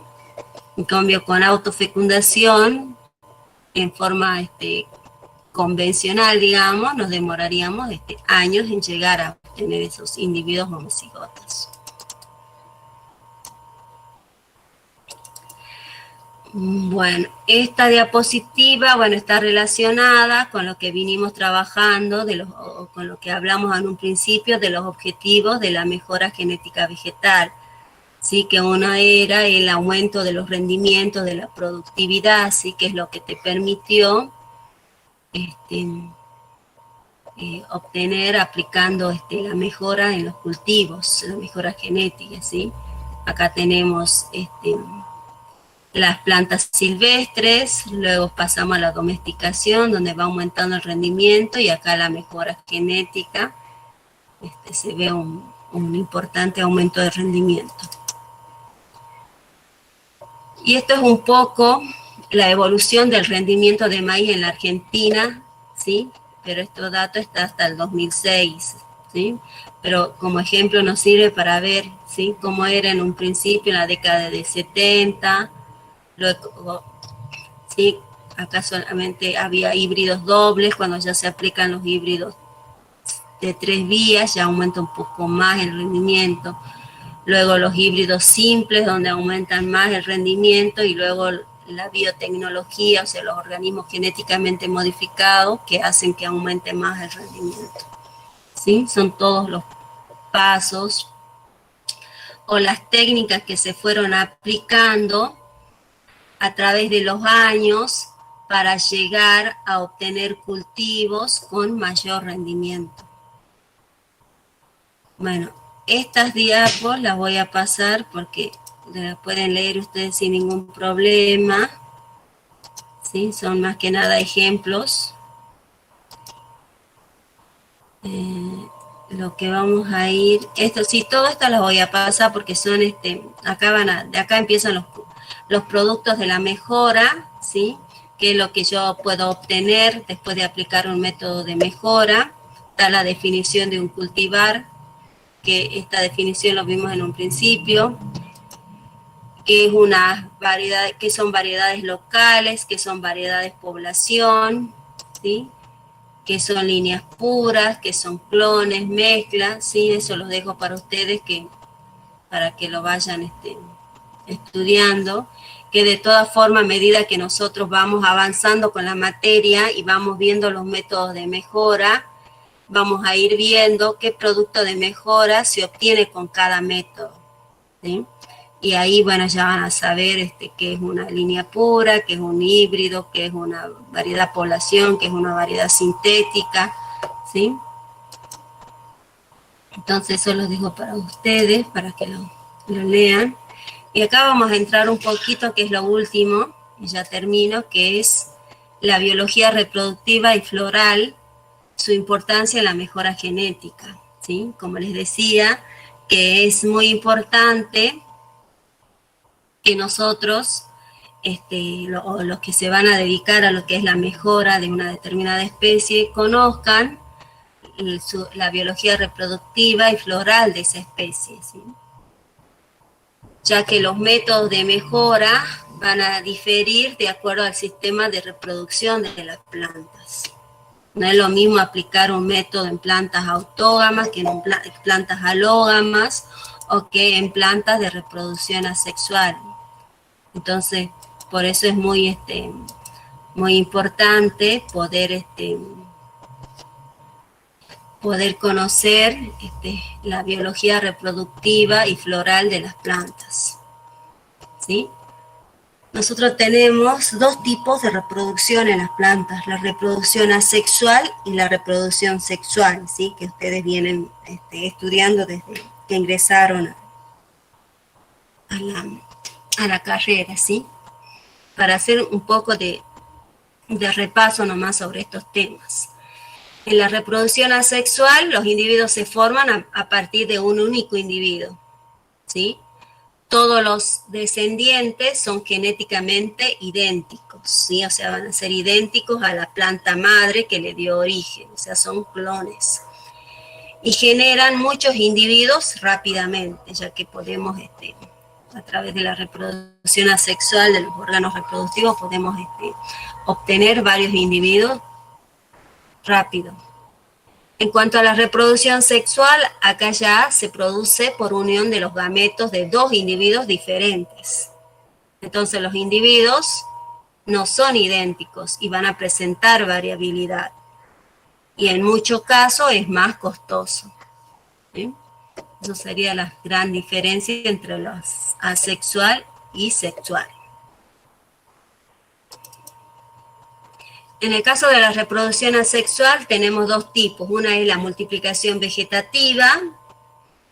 En cambio, con autofecundación, en forma convencional, digamos, nos demoraríamos años en llegar a obtener esos individuos homocigotos. Bueno, esta diapositiva, está relacionada con lo que vinimos trabajando, con lo que hablamos en un principio de los objetivos de la mejora genética vegetal. Sí, que uno era el aumento de los rendimientos, de la productividad, sí, que es lo que te permitió obtener aplicando la mejora en los cultivos, la mejora genética, ¿sí? Acá tenemos las plantas silvestres, luego pasamos a la domesticación, donde va aumentando el rendimiento, y acá la mejora genética, se ve un importante aumento de rendimiento. Y esto es un poco la evolución del rendimiento de maíz en la Argentina, ¿sí? Pero estos datos están hasta el 2006, ¿sí? Pero como ejemplo nos sirve para ver, ¿sí?, cómo era en un principio, en la década de 70, luego, ¿sí? Acá solamente había híbridos dobles. Cuando ya se aplican los híbridos de 3 vías, ya aumenta un poco más el rendimiento. Luego los híbridos simples, donde aumentan más el rendimiento, y luego la biotecnología, o sea, los organismos genéticamente modificados que hacen que aumente más el rendimiento, ¿sí? Son todos los pasos o las técnicas que se fueron aplicando a través de los años para llegar a obtener cultivos con mayor rendimiento. Bueno, estas diapos las voy a pasar porque las pueden leer ustedes sin ningún problema. ¿Sí? Son más que nada ejemplos. Lo que vamos a ir, esto sí, todo esto las voy a pasar porque son de acá empiezan los productos de la mejora, ¿sí? Que es lo que yo puedo obtener después de aplicar un método de mejora. Está la definición de un cultivar, que esta definición lo vimos en un principio, que es una variedad, que son variedades locales, que son variedades población, ¿sí? Que son líneas puras, que son clones, mezclas, ¿sí? Eso los dejo para ustedes para que lo vayan estudiando, que de todas formas, a medida que nosotros vamos avanzando con la materia y vamos viendo los métodos de mejora, vamos a ir viendo qué producto de mejora se obtiene con cada método, ¿sí? Y ahí, bueno, ya van a saber qué es una línea pura, qué es un híbrido, qué es una variedad población, qué es una variedad sintética, ¿sí? Entonces eso los dejo para ustedes, para que lo lean. Y acá vamos a entrar un poquito, que es lo último, y ya termino, que es la biología reproductiva y floral, su importancia en la mejora genética, ¿sí? Como les decía, que es muy importante que nosotros, los que se van a dedicar a lo que es la mejora de una determinada especie, conozcan la biología reproductiva y floral de esa especie, ¿sí? Ya que los métodos de mejora van a diferir de acuerdo al sistema de reproducción de las plantas. No es lo mismo aplicar un método en plantas autógamas que en plantas alógamas o que en plantas de reproducción asexual. Entonces, por eso es muy importante poder conocer la biología reproductiva y floral de las plantas, ¿sí? Nosotros tenemos dos tipos de reproducción en las plantas, la reproducción asexual y la reproducción sexual, ¿sí? Que ustedes vienen estudiando desde que ingresaron a la carrera, ¿sí? Para hacer un poco de repaso nomás sobre estos temas. En la reproducción asexual, los individuos se forman a partir de un único individuo, ¿sí? Todos los descendientes son genéticamente idénticos, ¿sí? O sea, van a ser idénticos a la planta madre que le dio origen, o sea, son clones. Y generan muchos individuos rápidamente, ya que podemos, a través de la reproducción asexual de los órganos reproductivos, podemos obtener varios individuos rápido. En cuanto a la reproducción sexual, acá ya se produce por unión de los gametos de dos individuos diferentes. Entonces los individuos no son idénticos y van a presentar variabilidad. Y en muchos casos es más costoso, ¿sí? Eso sería la gran diferencia entre los asexual y sexual. En el caso de la reproducción asexual tenemos dos tipos. Una es la multiplicación vegetativa,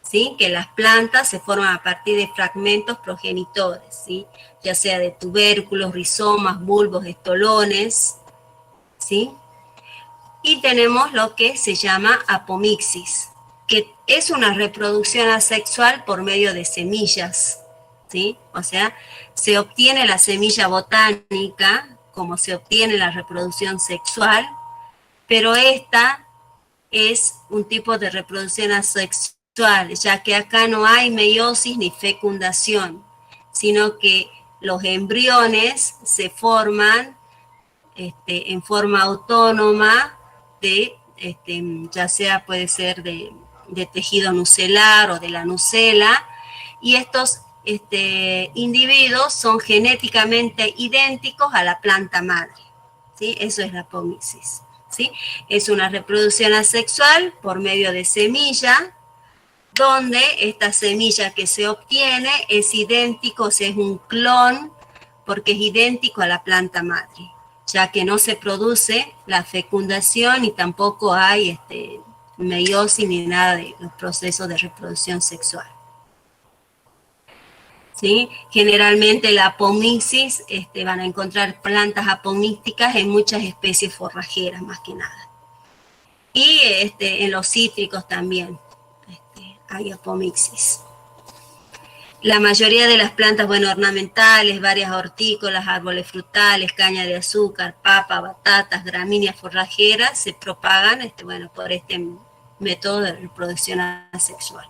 ¿sí? Que las plantas se forman a partir de fragmentos progenitores, ¿sí? Ya sea de tubérculos, rizomas, bulbos, estolones, ¿sí? Y tenemos lo que se llama apomixis, que es una reproducción asexual por medio de semillas, ¿sí? O sea, se obtiene la semilla botánica como se obtiene la reproducción sexual, pero esta es un tipo de reproducción asexual, ya que acá no hay meiosis ni fecundación, sino que los embriones se forman en forma autónoma ya sea puede ser de tejido nucelar o de la nucela, y estos individuos son genéticamente idénticos a la planta madre, ¿sí? Eso es la apomixis, ¿sí? Es una reproducción asexual por medio de semilla, donde esta semilla que se obtiene es idéntico, o sea, es un clon porque es idéntico a la planta madre, ya que no se produce la fecundación y tampoco hay meiosis ni nada de los procesos de reproducción sexual. ¿Sí? Generalmente la apomixis, van a encontrar plantas apomísticas en muchas especies forrajeras, más que nada. Y en los cítricos también hay apomixis. La mayoría de las plantas, bueno, ornamentales, varias hortícolas, árboles frutales, caña de azúcar, papa, batatas, gramíneas forrajeras, se propagan, bueno, por este método de reproducción asexual.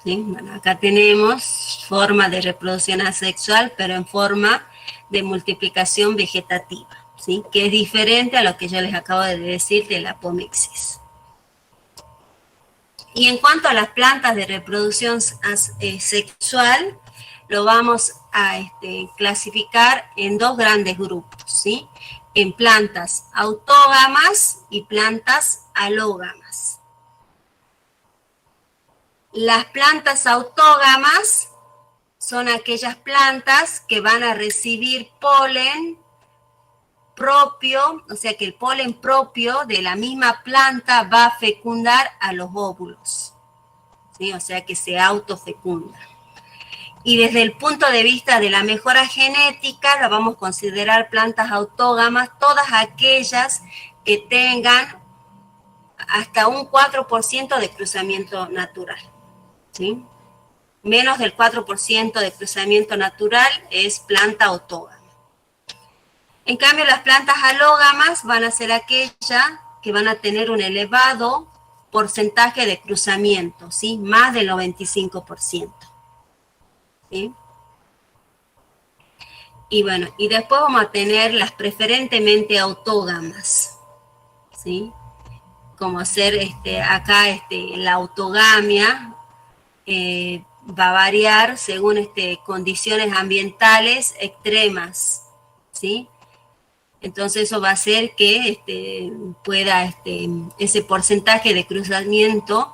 ¿Sí? Bueno, acá tenemos forma de reproducción asexual, pero en forma de multiplicación vegetativa, ¿sí? Que es diferente a lo que yo les acabo de decir de la apomixis. Y en cuanto a las plantas de reproducción sexual, lo vamos a clasificar en dos grandes grupos, ¿sí? En plantas autógamas y plantas alógamas. Las plantas autógamas son aquellas plantas que van a recibir polen propio, o sea que el polen propio de la misma planta va a fecundar a los óvulos, ¿sí? O sea que se autofecunda. Y desde el punto de vista de la mejora genética, la vamos a considerar plantas autógamas, todas aquellas que tengan hasta un 4% de cruzamiento natural, ¿sí? Menos del 4% de cruzamiento natural es planta autógama. En cambio, las plantas alógamas van a ser aquellas que van a tener un elevado porcentaje de cruzamiento, ¿sí? Más del 95%. ¿Sí? Y bueno, y después vamos a tener las preferentemente autógamas, ¿sí? Como hacer acá la autogamia va a variar según condiciones ambientales extremas, ¿sí? Entonces eso va a hacer que pueda ese porcentaje de cruzamiento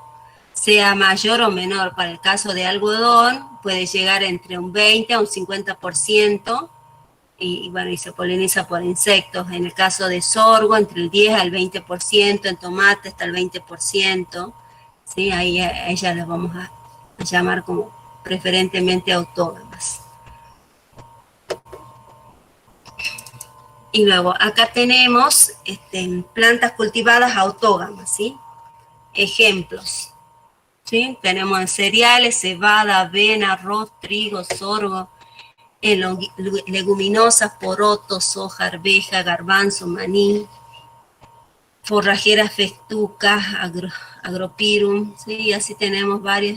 sea mayor o menor. Para el caso de algodón puede llegar entre un 20 a un 50% y bueno, y se poliniza por insectos. En el caso de sorgo entre el 10 al 20%, en tomate hasta el 20%, ¿sí? Ahí a ellas las vamos a llamar como preferentemente autógamas. Y luego acá tenemos plantas cultivadas autógamas, ¿sí? Ejemplos, ¿sí? Tenemos en cereales, cebada, avena, arroz, trigo, sorgo, en leguminosas, porotos, soja, arveja, garbanzo, maní, forrajeras, festucas, agropirum, ¿sí? Y así tenemos varios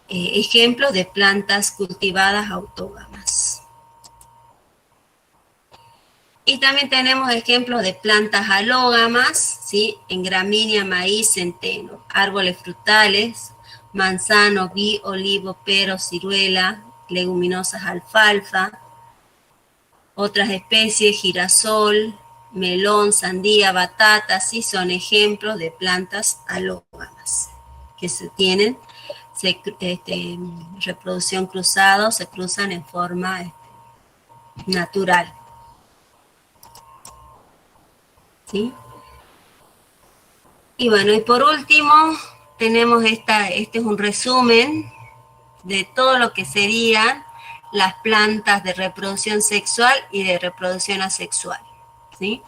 ejemplos de plantas cultivadas autógamas. Y también tenemos ejemplos de plantas alógamas, ¿sí? En gramínea, maíz, centeno, árboles frutales, manzano, vid, olivo, pero, ciruela, leguminosas, alfalfa, otras especies, girasol, melón, sandía, batata, sí son ejemplos de plantas alógamas que se tienen reproducción cruzada, se cruzan en forma natural. ¿Sí? Y bueno, y por último, tenemos este es un resumen de todo lo que serían las plantas de reproducción sexual y de reproducción asexual, ¿sí?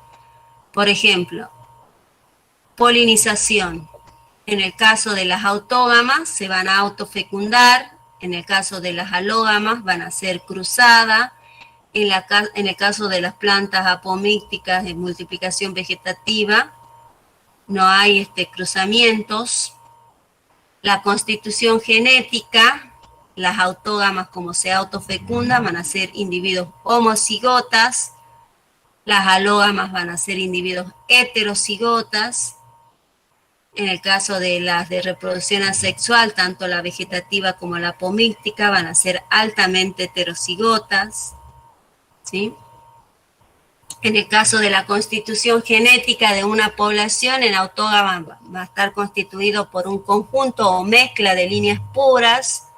Por ejemplo, polinización. En el caso de las autógamas se van a autofecundar, en el caso de las alógamas van a ser cruzadas, en el caso de las plantas apomícticas de multiplicación vegetativa, no hay cruzamientos. La constitución genética, las autógamas como se autofecundan van a ser individuos homocigotas, las alógamas van a ser individuos heterocigotas. En el caso de las de reproducción asexual, tanto la vegetativa como la apomíctica van a ser altamente heterocigotas, ¿sí? En el caso de la constitución genética de una población, el autógama va a estar constituido por un conjunto o mezcla de líneas puras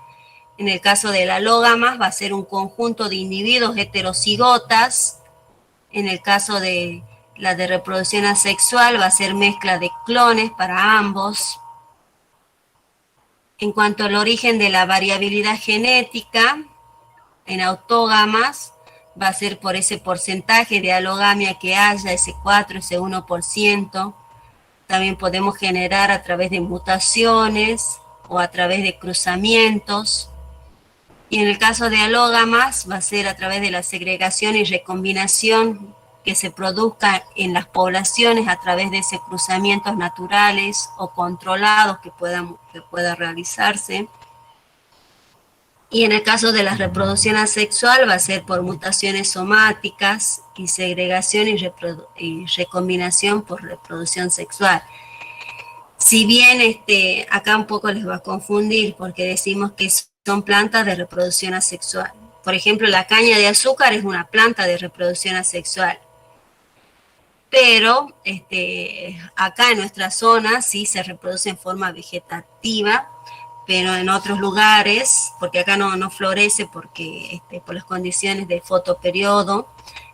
En el caso de la alógamas va a ser un conjunto de individuos heterocigotas. En el caso de la de reproducción asexual va a ser mezcla de clones para ambos. En cuanto al origen de la variabilidad genética, en autógamas va a ser por ese porcentaje de alogamia que haya, ese 4, ese 1%. También podemos generar a través de mutaciones o a través de cruzamientos. Y en el caso de alógamas va a ser a través de la segregación y recombinación que se produzca en las poblaciones a través de esos cruzamientos naturales o controlados que pueda realizarse. Y en el caso de la reproducción asexual va a ser por mutaciones somáticas y segregación y recombinación por reproducción sexual. Si bien acá un poco les va a confundir porque decimos que son plantas de reproducción asexual. Por ejemplo, la caña de azúcar es una planta de reproducción asexual. Pero acá en nuestra zona sí se reproduce en forma vegetativa, pero en otros lugares, porque acá no florece porque, por las condiciones de fotoperiodo,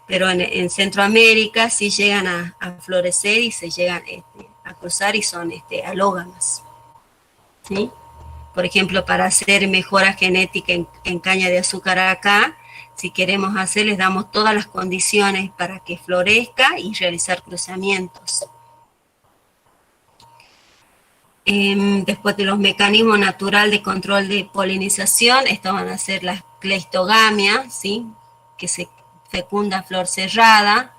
pero en Centroamérica sí llegan a florecer y se llegan a cruzar y son alógamas. ¿Sí? Por ejemplo, para hacer mejora genética en caña de azúcar acá, si queremos hacer, les damos todas las condiciones para que florezca y realizar cruzamientos. Después de los mecanismos naturales de control de polinización, estas van a ser las cleistogamia, ¿sí? Que se fecunda flor cerrada.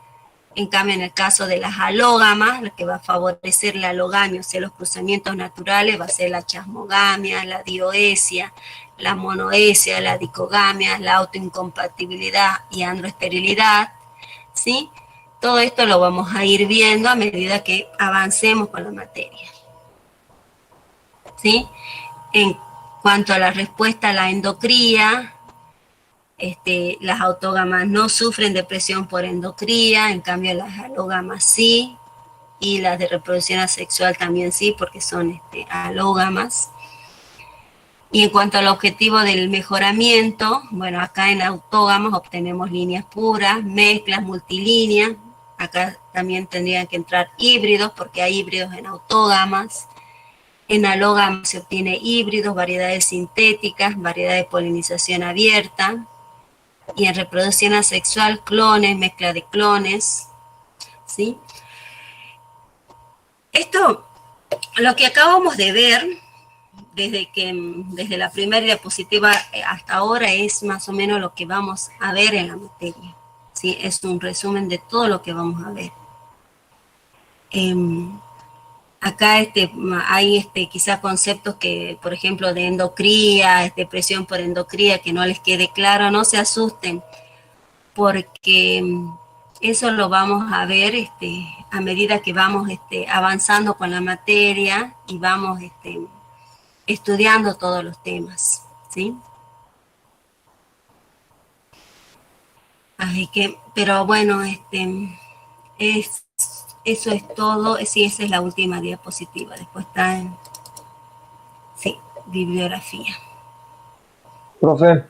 En cambio, en el caso de las alógamas, lo que va a favorecer la alogamia, o sea, los cruzamientos naturales, va a ser la chasmogamia, la dioesia, la monoesia, la dicogamia, la autoincompatibilidad y androesterilidad, ¿sí? Todo esto lo vamos a ir viendo a medida que avancemos con la materia, ¿sí? En cuanto a la respuesta a la endocría, las autógamas no sufren de presión por endocría, en cambio las alógamas sí, y las de reproducción asexual también sí, porque son alógamas. Y en cuanto al objetivo del mejoramiento, bueno, acá en autógamas obtenemos líneas puras, mezclas, multilíneas. Acá también tendrían que entrar híbridos, porque hay híbridos en autógamas. En alógamas se obtiene híbridos, variedades sintéticas, variedad de polinización abierta. Y en reproducción asexual, clones, mezcla de clones, ¿sí? Esto, lo que acabamos de ver, desde la primera diapositiva hasta ahora, es más o menos lo que vamos a ver en la materia, ¿sí? Es un resumen de todo lo que vamos a ver. Acá hay quizás conceptos que, por ejemplo, de endocría, presión por endocría, que no les quede claro, no se asusten, porque eso lo vamos a ver a medida que vamos avanzando con la materia y vamos estudiando todos los temas, ¿sí? Así que, pero bueno, eso es todo. Sí, esa es la última diapositiva. Después está en, sí, bibliografía. Profe.